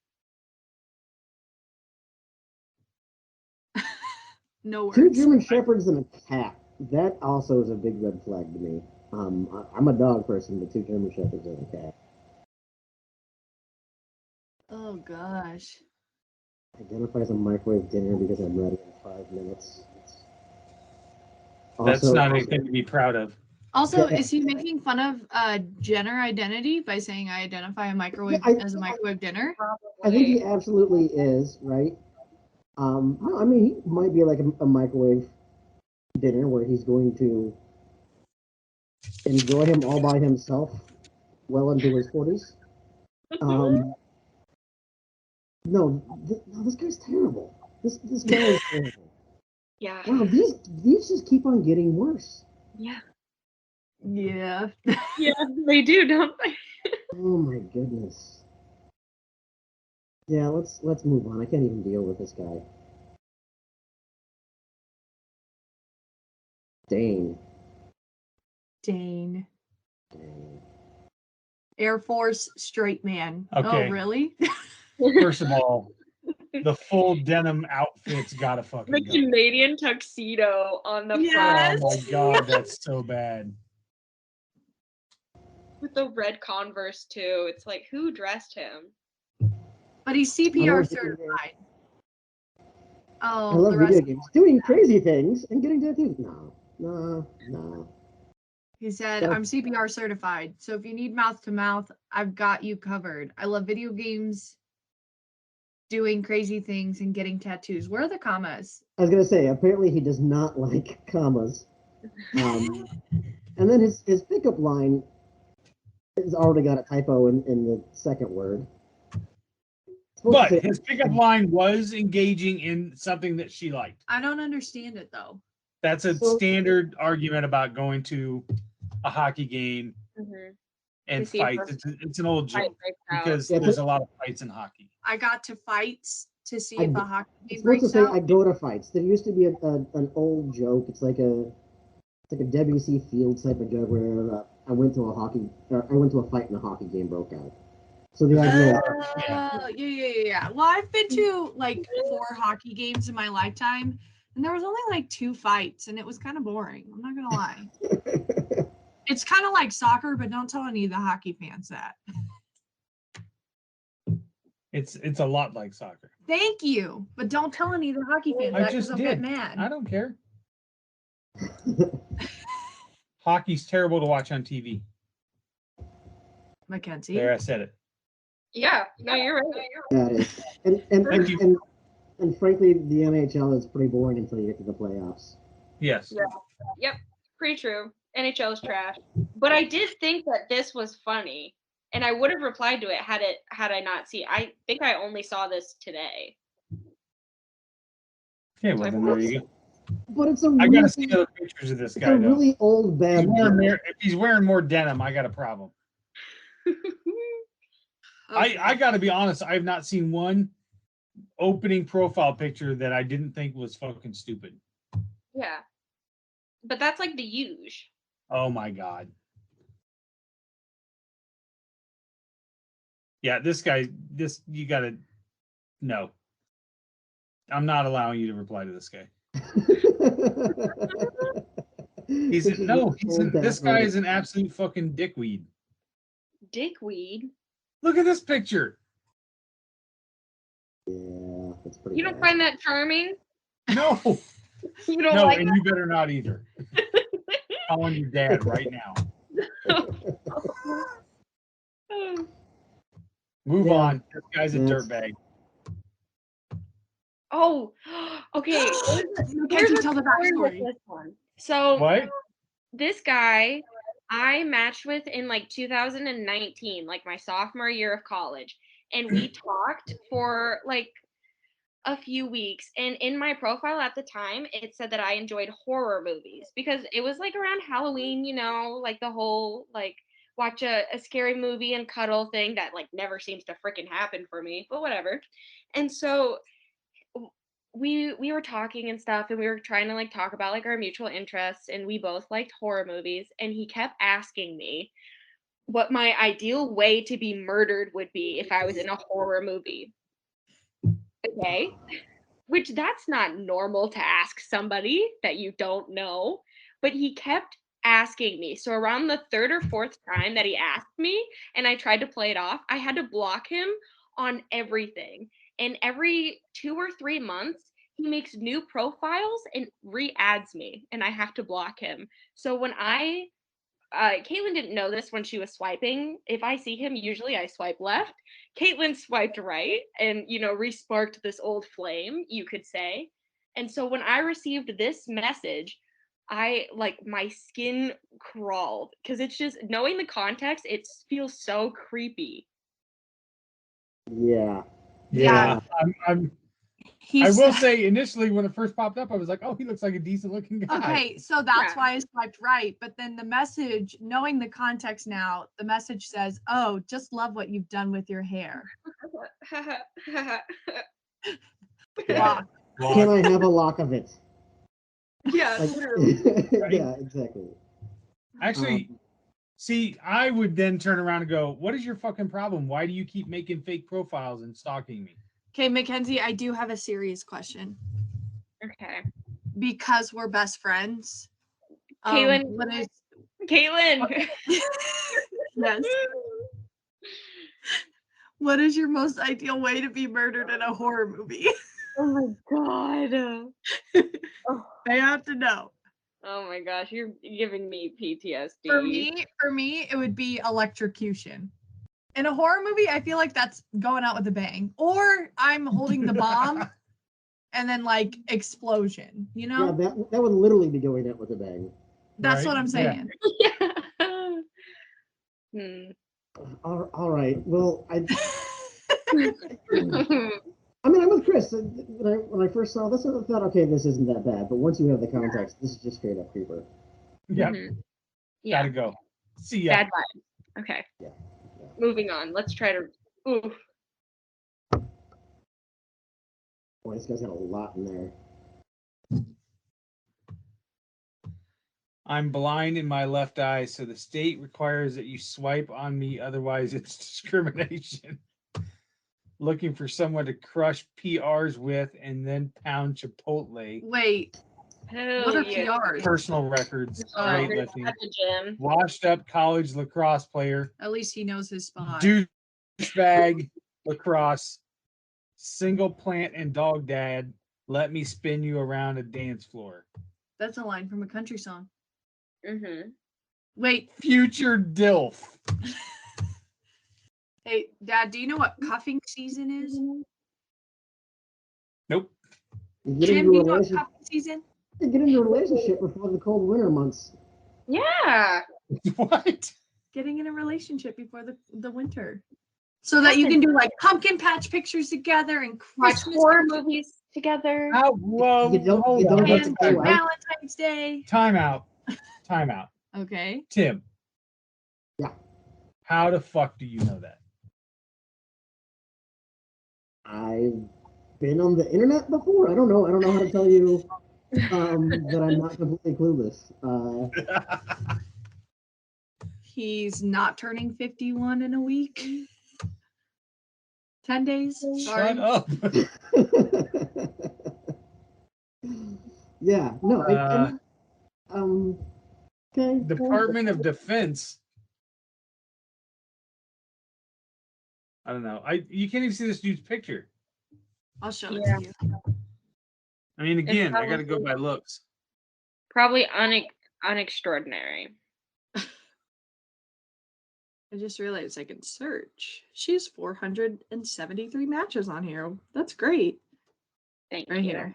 No Two words. German Shepherds and a cat. That also is a big red flag to me. I'm a dog person, but two German Shepherds and a cat. Oh gosh. Identify as a microwave dinner because I'm ready in 5 minutes. That's not anything to be proud of. Also, is he making fun of gender identity by saying I identify a microwave as a microwave dinner? I think he absolutely is, right? No, I mean, he might be like a microwave dinner where he's going to enjoy him all by himself well into his 40s. No, this guy's terrible. This guy is terrible. Yeah. Wow, these just keep on getting worse. Yeah. Yeah. Yeah, they do, don't they? Oh my goodness. Yeah, let's move on. I can't even deal with this guy. Dane. Dane. Air Force straight man. Okay. Oh, really? First of all, the full denim outfit's gotta fucking The go. Canadian tuxedo on the Yes. Oh my god, that's so bad. with the red Converse too. It's like, who dressed him? But he's CPR certified. I Oh, love the video rest. games. Doing crazy things and getting tattoos. No. He said, I'm CPR certified. So if you need mouth to mouth, I've got you covered. I love video games, doing crazy things, and getting tattoos. Where are the commas? I was gonna say, apparently he does not like commas. And then his pickup line has already got a typo in the second word. But his pickup line was engaging in something that she liked. I don't understand it though. That's a standard argument about going to a hockey game and fights. It's an old joke because there's a lot of fights in hockey. I got to fights to see if a hockey game It's supposed to breaks say out. I go to fights. There used to be an old joke. It's like a W.C. Fields type of joke where I went to a fight and a hockey game broke out. So the idea. Yeah. Well, I've been to like 4 hockey games in my lifetime, and there was only like 2 fights, and it was kind of boring. I'm not gonna lie. It's kind of like soccer, but don't tell any of the hockey fans that. It's a lot like soccer. Thank you, but don't tell any of the hockey fans that because they'll get mad. I don't care. Hockey's terrible to watch on TV. Mackenzie. There, I said it. Yeah, no, you're right. That is. And frankly, the NHL is pretty boring until you get to the playoffs. Yes. Yeah. Yep. Pretty true. NHL is trash. But I did think that this was funny, and I would have replied to it had I not seen. I think I only saw this today. Okay, well then there you go. But it's a I gotta see other pictures of this guy. It's a really old bad. If he's wearing more denim, I got a problem. Okay. I gotta be honest, I have not seen one opening profile picture that I didn't think was fucking stupid. Yeah. But that's like the huge. Oh my god. Yeah, this guy, you gotta no. I'm not allowing you to reply to this guy. This guy is an absolute fucking dickweed. Dickweed? Look at this picture. Yeah, that's pretty. You don't find that charming? No. You don't like and that? you better not either. Calling your dad right now. Move on. This guy's a dirtbag. Oh, okay. Here's tell the backstory. This one. So what? This guy I matched with in like 2019, like my sophomore year of college, and we talked for like a few weeks, and in my profile at the time it said that I enjoyed horror movies because it was like around Halloween, like the whole like watch a scary movie and cuddle thing that like never seems to freaking happen for me, but whatever. And so we were talking and stuff, and we were trying to like talk about like our mutual interests, and we both liked horror movies, and he kept asking me what my ideal way to be murdered would be if I was in a horror movie. Okay. Which that's not normal to ask somebody that you don't know, but he kept asking me. So around the third or fourth time that he asked me and I tried to play it off, I had to block him on everything. And every 2 or 3 months, he makes new profiles and re-adds me, and I have to block him. So when Caitlyn didn't know this when she was swiping. If I see him, usually I swipe left. Caitlyn swiped right and, re-sparked this old flame, you could say. And so when I received this message, my skin crawled because it's just knowing the context, it feels so creepy. Yeah. Yeah. I He's will say initially when it first popped up, I was like, oh, he looks like a decent looking guy. okay, so that's Yeah. why I swiped right. But then the message, knowing the context now, the message says, "Oh, just love what you've done with your hair." Yeah. Can I have a lock of it? Yeah, Like, literally. yeah, exactly. Actually, see, I would then turn around and go, what is your fucking problem? Why do you keep making fake profiles and stalking me? Okay, Mackenzie, I do have a serious question. Okay. Because we're best friends. Caitlyn. Yes. What is your most ideal way to be murdered in a horror movie? Oh my god. I have to know. Oh my gosh, you're giving me PTSD. For me, it would be electrocution. In a horror movie, I feel like that's going out with a bang. Or I'm holding the bomb and then like explosion, Yeah, that would literally be going out with a bang. That's Right? what I'm saying. Yeah. All right. Well, I mean, I'm with Chris. When I first saw this, I thought, okay, this isn't that bad. But once you have the context, this is just straight up creeper. Yep. Yeah. Gotta go. See ya. Bad vibes. Okay. Yeah. Moving on. Let's try to. Ooh. Boy, this guy's got a lot in there. I'm blind in my left eye, so the state requires that you swipe on me, otherwise it's discrimination. Looking for someone to crush PRs with and then pound Chipotle. Wait, what are PRs? Personal records, weightlifting. At the gym. Washed up college lacrosse player. At least he knows his spot. Douchebag lacrosse. Single plant and dog dad. Let me spin you around a dance floor. That's a line from a country song. Mm-hmm. Wait. Future DILF. Hey, Dad, do you know what cuffing season is? Nope. Jim, do you know what cuffing season? You get into a relationship before the cold winter months. Yeah. What? Getting in a relationship before the winter. So that you can do like pumpkin patch pictures together and Christmas horror movies together. Whoa, You don't have to and go out. Valentine's Day. Time out. Okay. Tim. Yeah. How the fuck do you know that? I've been on the internet before. I don't know how to tell you that I'm not completely clueless. He's not turning 51 in a week. 10 days. Sorry. Shut up. Yeah. No. Okay. Department of Defense. I don't know. You can't even see this dude's picture. I'll show it to you. I mean, again, I got to go by looks. Probably unextraordinary. I just realized I can search. She has 473 matches on here. That's great. Thank right you. Here.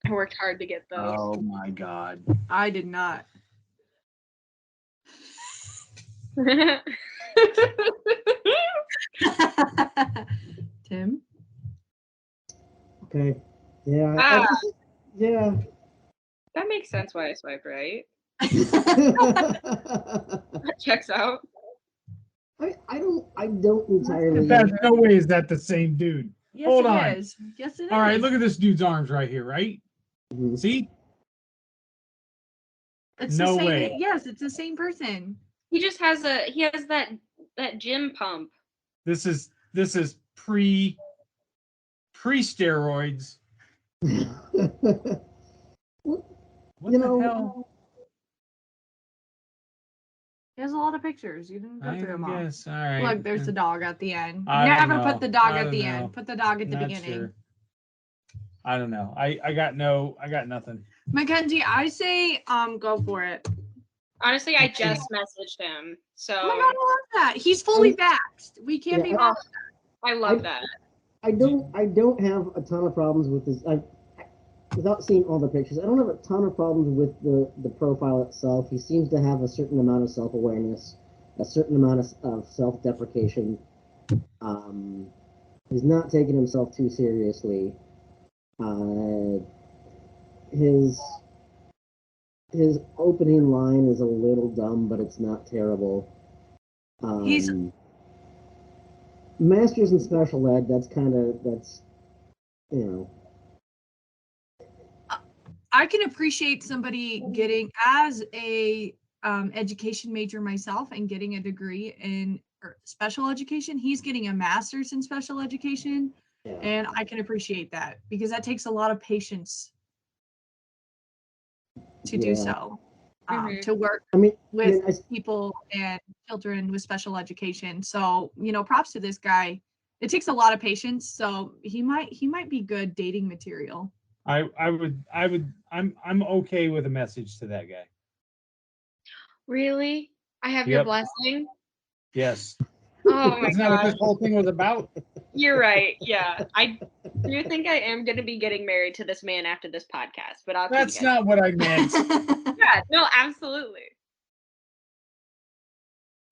I worked hard to get those. Oh my god. I did not. Tim? Okay. Yeah. Ah. Yeah. That makes sense why I swiped right. I That checks out. don't entirely. There's no way is that the same dude. Yes, Hold it on. is. Yes, it is. All right, look at this dude's arms right here, right? Mhm. See? It's No the same. way. Yes, it's the same person. He just has that gym pump. This is pre steroids. What You the know, hell? He has a lot of pictures. You didn't go I through them all. guess. All right. Look, there's the dog at the end. I don't Never know. put the dog I at don't the know. end. Put the dog at the Not beginning. sure. I don't know. I got nothing. Mackenzie, I say go for it. Honestly, I just messaged him. So Oh my god, I love that. He's fully vaxxed. We can't be mad. I love that. I don't have a ton of problems with this. Without seeing all the pictures, I don't have a ton of problems with the profile itself. He seems to have a certain amount of self-awareness, a certain amount of self-deprecation. He's not taking himself too seriously. His opening line is a little dumb, but it's not terrible. He's- Masters in special ed. That's you know. I can appreciate somebody getting, as a education major myself, and getting a degree in special education. He's getting a master's in special education, Yeah. and I can appreciate that because that takes a lot of patience to do so. To work with people and children with special education. So, props to this guy. It takes a lot of patience, so he might be good dating material. I'm okay with a message to that guy. Really? I have your blessing? Yes. Oh my Isn't that what this whole thing was about? You're right. Yeah. I do think I am going to be getting married to this man after this podcast, but That's not what I meant. Yeah, no, absolutely.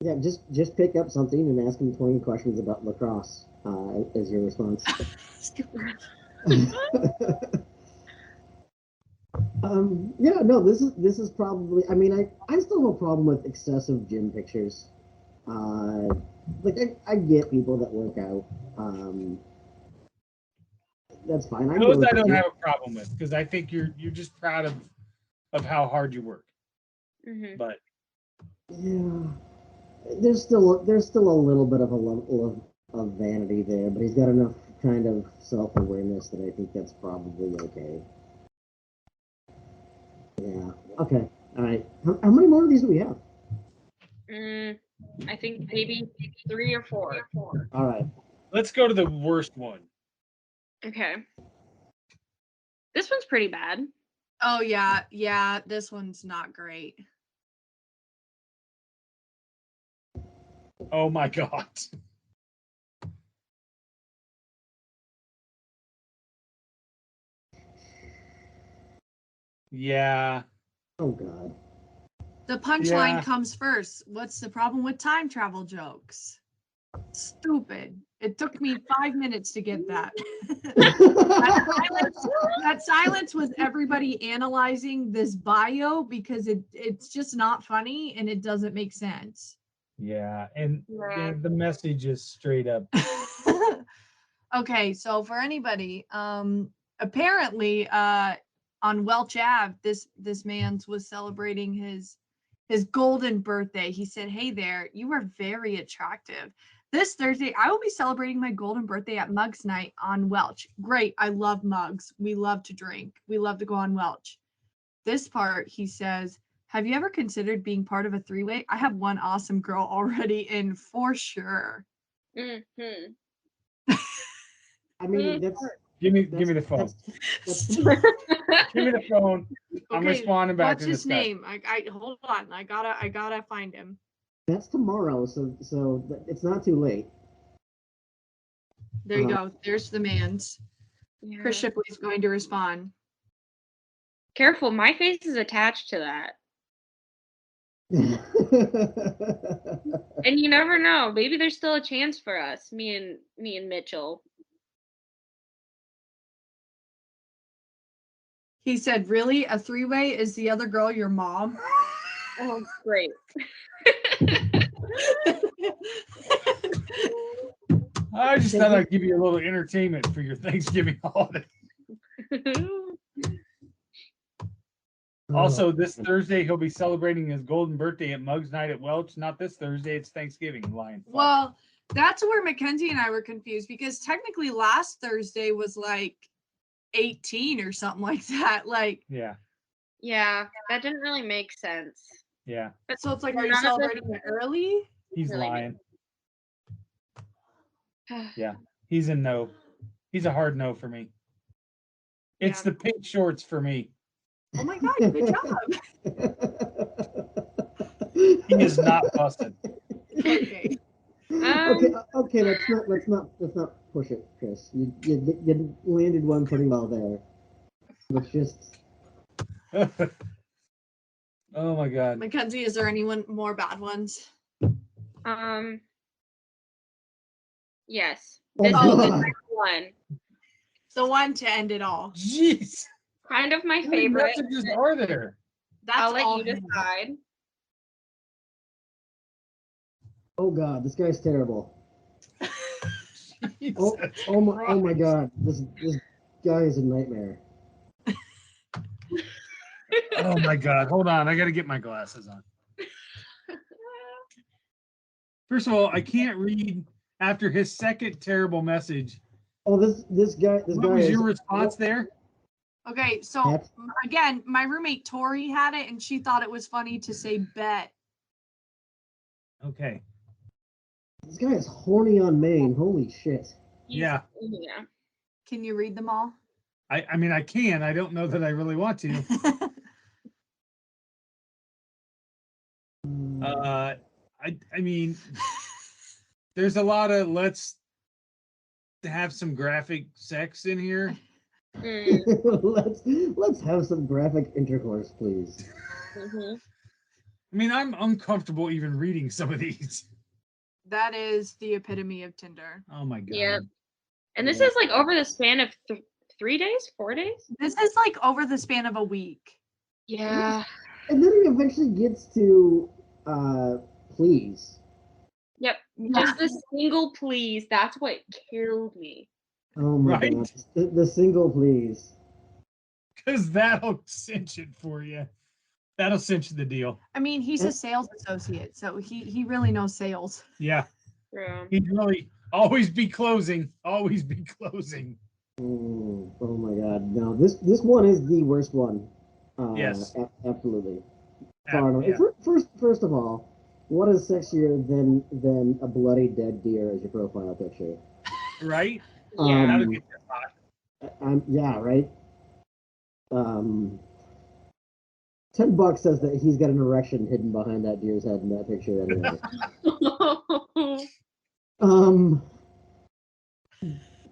Yeah, just pick up something and ask him 20 questions about lacrosse as your response. Yeah, no, this is probably. I mean, I still have a problem with excessive gym pictures. Like I get people that work out. That's fine. Those I don't have a problem with because I think you're just proud of how hard you work. Mm-hmm. But yeah, there's still a little bit of a level of vanity there, but he's got enough kind of self-awareness that I think that's probably okay. Yeah. Okay. All right. How many more of these do we have? I think maybe 3 or 4. All right. Let's go to the worst one. Okay. This one's pretty bad. Oh yeah, this one's not great. Oh my god. Yeah. Oh god. The punchline comes first. What's the problem with time travel jokes? Stupid. It took me 5 minutes to get that. That silence was everybody analyzing this bio because it's just not funny and it doesn't make sense. Yeah, and the message is straight up. Okay, so for anybody, apparently on Welch Ave, this man's was celebrating his golden birthday. He said, "Hey there, you are very attractive. This Thursday, I will be celebrating my golden birthday at Mugs Night on Welch. Great, I love Mugs. We love to drink. We love to go on Welch." This part, he says, "Have you ever considered being part of a three-way? I have one awesome girl already in for sure." Mm-hmm. I mean, that's Give me the phone. That's Give me the phone. I'm Okay, responding back what's to this his guy. name? I hold on. I gotta find him. That's tomorrow, so it's not too late. There you go. There's the man's. Yeah. Chris Shipley's going to respond. Careful, my face is attached to that. And you never know. Maybe there's still a chance for us, me and Mitchell. He said, really? A three-way? Is the other girl your mom? Oh, great. I just thought I'd give you a little entertainment for your Thanksgiving holiday. Also, this Thursday, he'll be celebrating his golden birthday at Mug's Night at Welch. Not this Thursday, it's Thanksgiving, Lion. Well, that's where Mackenzie and I were confused because technically last Thursday was like 18 or something like that. Like, yeah, that didn't really make sense. yeah. So it's like, Well, are you none of this- celebrating it early? He's Really lying. Yeah, he's a no. He's a hard no for me. It's the pink shorts for me. Oh my God, good job. He is not busted. Okay. Okay. Let's not push it, Chris. You landed one pretty well there. It's just. Oh my God. Mackenzie, is there anyone more bad ones? Yes. Oh, This is God. the next one. The one to end it all. Jeez. Kind of my How many favorite. messages are there? That's I'll let all you decide. Oh God, this guy's terrible. Jesus. Oh my God, this guy is a nightmare. Oh my God. Hold on. I got to get my glasses on. First of all, I can't read after his second terrible message. Oh, this guy. What was your response there? Okay, so again, my roommate Tori had it and she thought it was funny to say bet. Okay. This guy is horny on Maine. Holy shit. Yeah. Yeah. Can you read them all? I mean, I can. I don't know that I really want to. I mean, there's a lot of let's have some graphic sex in here. Let's have some graphic intercourse, please. Mm-hmm. I mean, I'm uncomfortable even reading some of these. That is the epitome of Tinder. Oh my God. Yeah. And this is like over the span of 3 days, 4 days? This is like over the span of a week. Yeah. And then he eventually gets to please. Yep. Just a single please. That's what killed me. Oh my Right? God. The single please. Because that'll cinch it for you. That'll cinch the deal. I mean, he's a sales associate, so he really knows sales. Yeah. Yeah. He'd really always be closing. Always be closing. Oh my God. No, this one is the worst one. Yes. Absolutely. Far Yeah. First of all, what is sexier than a bloody dead deer as your profile picture? Right? Yeah. That'll get you hot. Yeah, right. $10 says that he's got an erection hidden behind that deer's head in that picture anyway.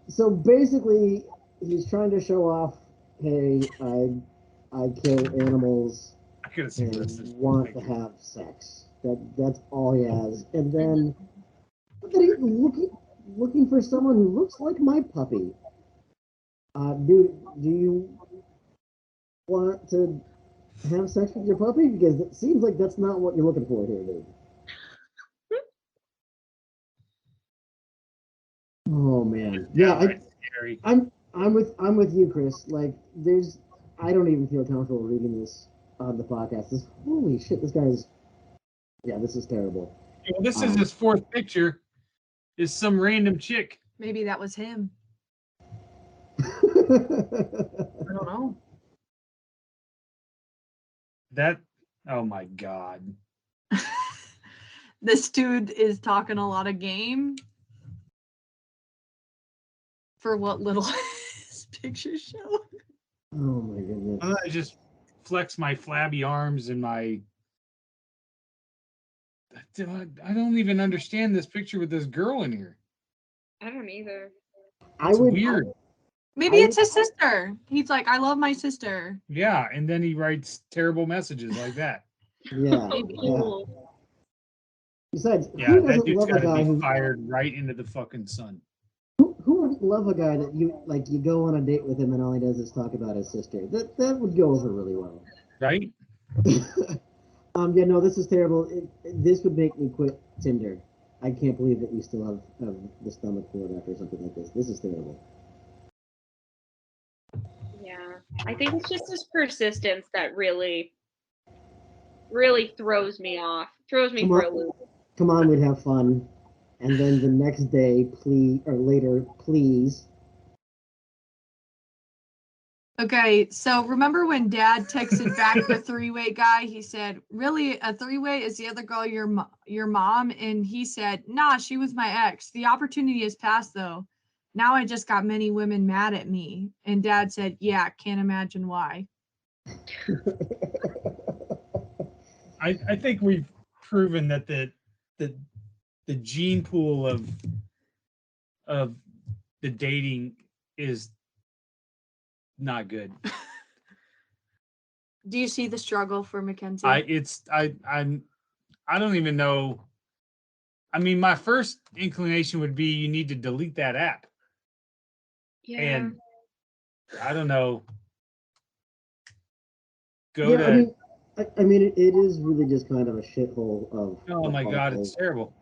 So basically, he's trying to show off, hey, I kill animals I could have seen this. and want to have sex. That's all he has. And then he's looking for someone who looks like my puppy. Do you want to have sex with your puppy? Because it seems like that's not what you're looking for here, dude. Oh man, yeah, Right, scary. I'm with you, Chris. Like, I don't even feel comfortable reading this on the podcast. Holy shit, this is terrible. Well, this is his fourth picture. Is some random chick. Maybe that was him. I don't know. Oh my God. This dude is talking a lot of game for what little his pictures show. Oh my goodness. I just flex my flabby arms and my. I don't even understand this picture with this girl in here. I don't either. It's weird. Maybe it's his sister. He's like, I love my sister. Yeah, and then he writes terrible messages like that. Yeah. Cool. Besides, Yeah, who that doesn't dude's love a got guy to be who fired right into the fucking sun. who love a guy that you go on a date with him and all he does is talk about his sister. That would go over really well. Right? Yeah, no, this is terrible. This would make me quit Tinder. I can't believe that you still have the stomach for it after something like this. This is terrible. Yeah, I think it's just this persistence that really, really throws me off. Throws me for a loop. Come on, we'd have fun. And then the next day, please. Okay, so remember when Dad texted back the three-way guy? He said, "Really, a three-way? Is the other girl your mom?" And he said, "Nah, she was my ex. The opportunity has passed though. Now I just got many women mad at me." And Dad said, "Yeah, can't imagine why." I think we've proven that the gene pool of the dating is not good. Do you see the struggle for Mackenzie? I don't even know. I mean, my first inclination would be you need to delete that app. Yeah. And I don't know. I mean, it is really just kind of a shithole of. Oh my God, it's terrible.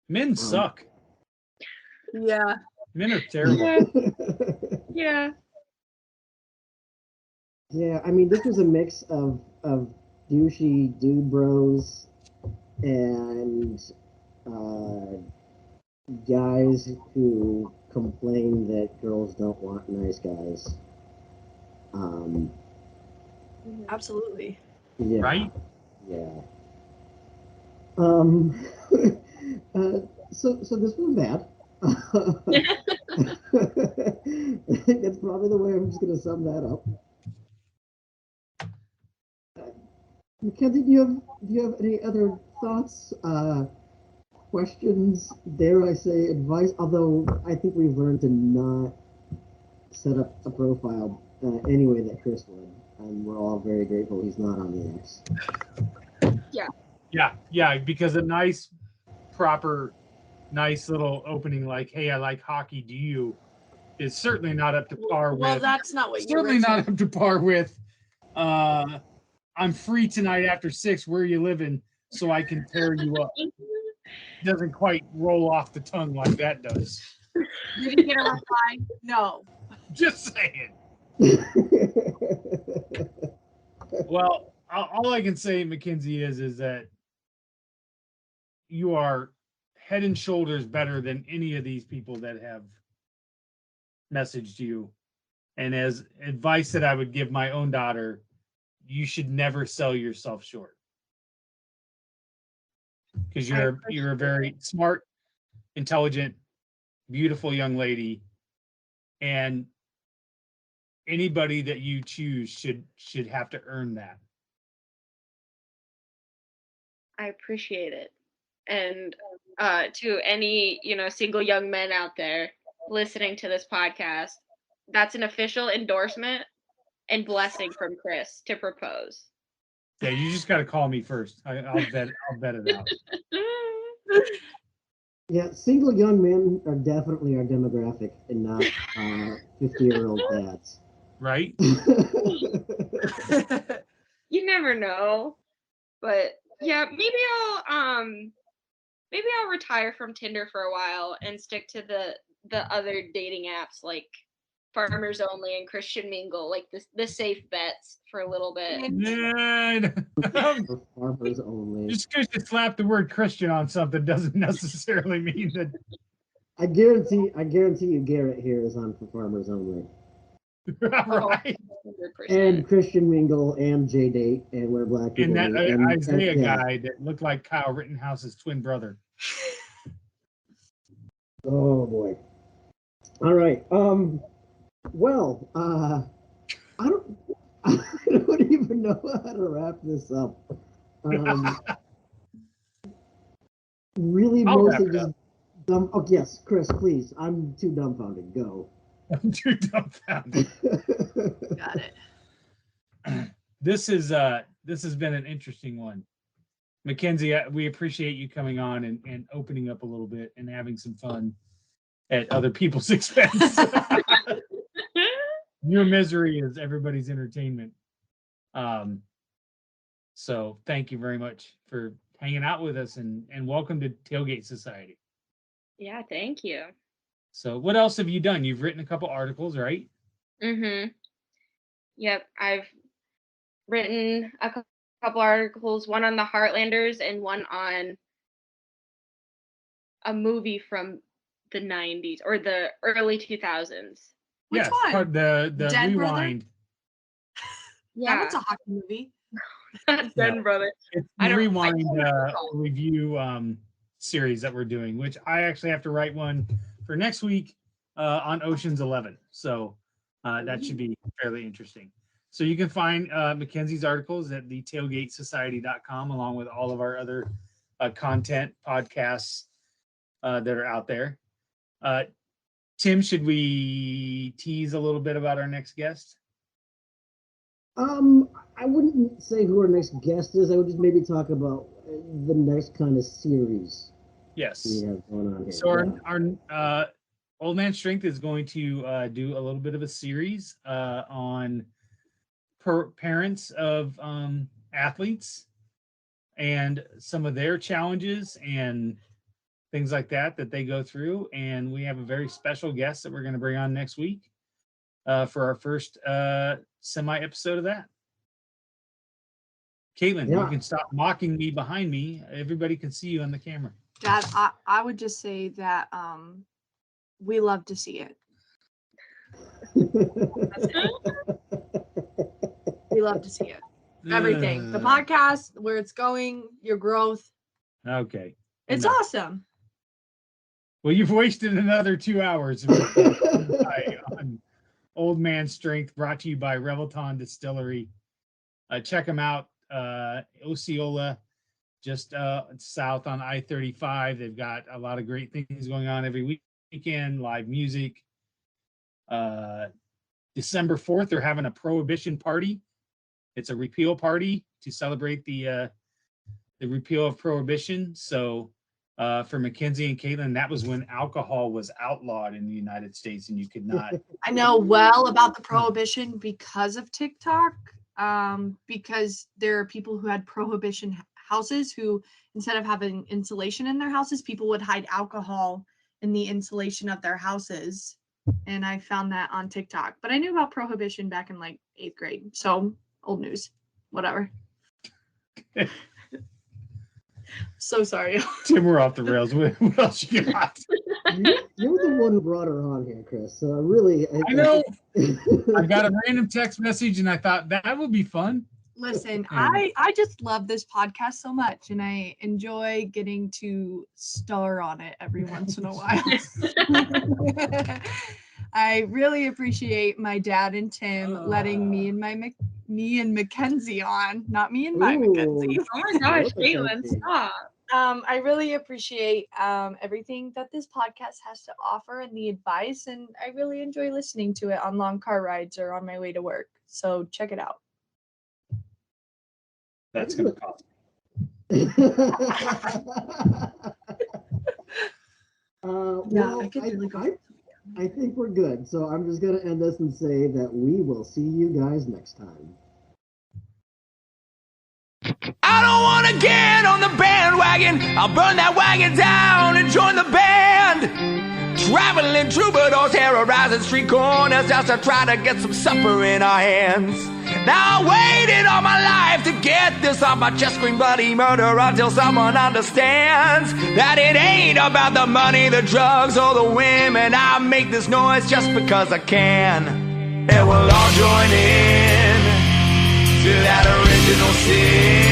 Men suck. Yeah. Men are terrible. Yeah. Yeah, I mean, this was a mix of douchey dude bros and guys who complain that girls don't want nice guys. Absolutely. Yeah. Right? Yeah. So this was bad. That's probably the way I'm just gonna sum that up. Mackenzie, do you have any other thoughts, questions, dare I say, advice? Although I think we've learned to not set up a profile anyway that Chris would, and we're all very grateful he's not on the X. Yeah, because a nice, proper, nice little opening like, "Hey, I like hockey. Do you?" is certainly not up to par with. Well, that's not what you certainly not up to par with. I'm free tonight after 6. Where are you living? So I can pair you up. Doesn't quite roll off the tongue like that does. Did you get a reply? No. Just saying. Well, all I can say, Mackenzie, is that you are head and shoulders better than any of these people that have messaged you. And as advice that I would give my own daughter, you should never sell yourself short. Because you're a very smart, intelligent, beautiful young lady, and anybody that you choose should have to earn that. I appreciate it. And to any, single young men out there listening to this podcast, that's an official endorsement and blessing from Chris to propose. Yeah, you just got to call me first. I'll bet it out. Yeah, single young men are definitely our demographic and not 50-year-old dads. Right? You never know. But yeah, maybe I'll retire from Tinder for a while and stick to the other dating apps like Farmers Only and Christian Mingle, like the safe bets for a little bit. Yeah. Farmers Only. Just because you slap the word Christian on something doesn't necessarily mean that. I guarantee you Garrett here is on for Farmers Only. Right. 100%. And Christian Mingle and J-Date and Where Black People And that Meet, Isaiah yeah. guy that looked like Kyle Rittenhouse's twin brother. Oh boy. All right. Well, I don't even know how to wrap this up. Really, I'll mostly wrap it just up. dumb. Oh yes, Chris, please. I'm too dumbfounded. Go. I'm too dumbfounded. Got it. This has been an interesting one. Mackenzie, we appreciate you coming on and opening up a little bit and having some fun. at other people's expense. Your misery is everybody's entertainment. So thank you very much for hanging out with us, and welcome to Tailgate Society. Yeah, thank you. So what else have you done? You've written a couple articles, right? Mm-hmm. Yep, I've written a couple articles, one on the Heartlanders and one on a movie from the 90s or the early 2000s. Which one? The Dead Rewind. Yeah, That was a hockey movie. Dead Brother. It's I the don't- Rewind I- review series that we're doing, which I actually have to write one for next week on Ocean's 11. So that should be fairly interesting. So you can find Mackenzie's articles at thetailgatesociety.com, along with all of our other content podcasts that are out there. Tim, should we tease a little bit about our next guest? I wouldn't say who our next guest is. I would just maybe talk about the next kind of series Yes. we have going on here. So our Old Man Strength is going to do a little bit of a series on parents of athletes and some of their challenges and things like that they go through. And we have a very special guest that we're going to bring on next week for our first semi-episode of that. Caitlyn, Yeah. you can stop mocking me behind me. Everybody can see you on the camera. Dad, I would just say that we love to see it. We love to see it. Everything. The podcast, where it's going, your growth. Okay. It's Enough. awesome. Well, you've wasted another 2 hours on Old Man Strength, brought to you by Revelton Distillery. Check them out. Osceola, just south on I-35. They've got a lot of great things going on every weekend, live music. December 4th, they're having a prohibition party. It's a repeal party to celebrate the repeal of prohibition. So for Mackenzie and Caitlyn, that was when alcohol was outlawed in the United States and you could not. I know well about the prohibition because of TikTok, because there are people who had prohibition houses who, instead of having insulation in their houses, people would hide alcohol in the insulation of their houses. And I found that on TikTok. But I knew about prohibition back in like 8th grade. So old news, whatever. So sorry. Tim, we're off the rails. What else you got? You're the one who brought her on here, Chris. So I know. I got a random text message and I thought that would be fun. Listen, I just love this podcast so much, and I enjoy getting to star on it every once in a while. I really appreciate my dad and Tim letting me and Mackenzie on, not me and my Mackenzie. Oh my gosh, Caitlyn, stop. I really appreciate everything that this podcast has to offer and the advice, and I really enjoy listening to it on long car rides or on my way to work. So check it out. That's going to cost I think we're good. So I'm just going to end this and say that we will see you guys next time. I don't want to get on the bandwagon. I'll burn that wagon down and join the band. Traveling troubadours terrorizing street corners just to try to get some supper in our hands. Now I waited all my life to get this off my chest, scream bloody murder until someone understands that it ain't about the money, the drugs, or the women. I make this noise just because I can. And we'll all join in to that original sin.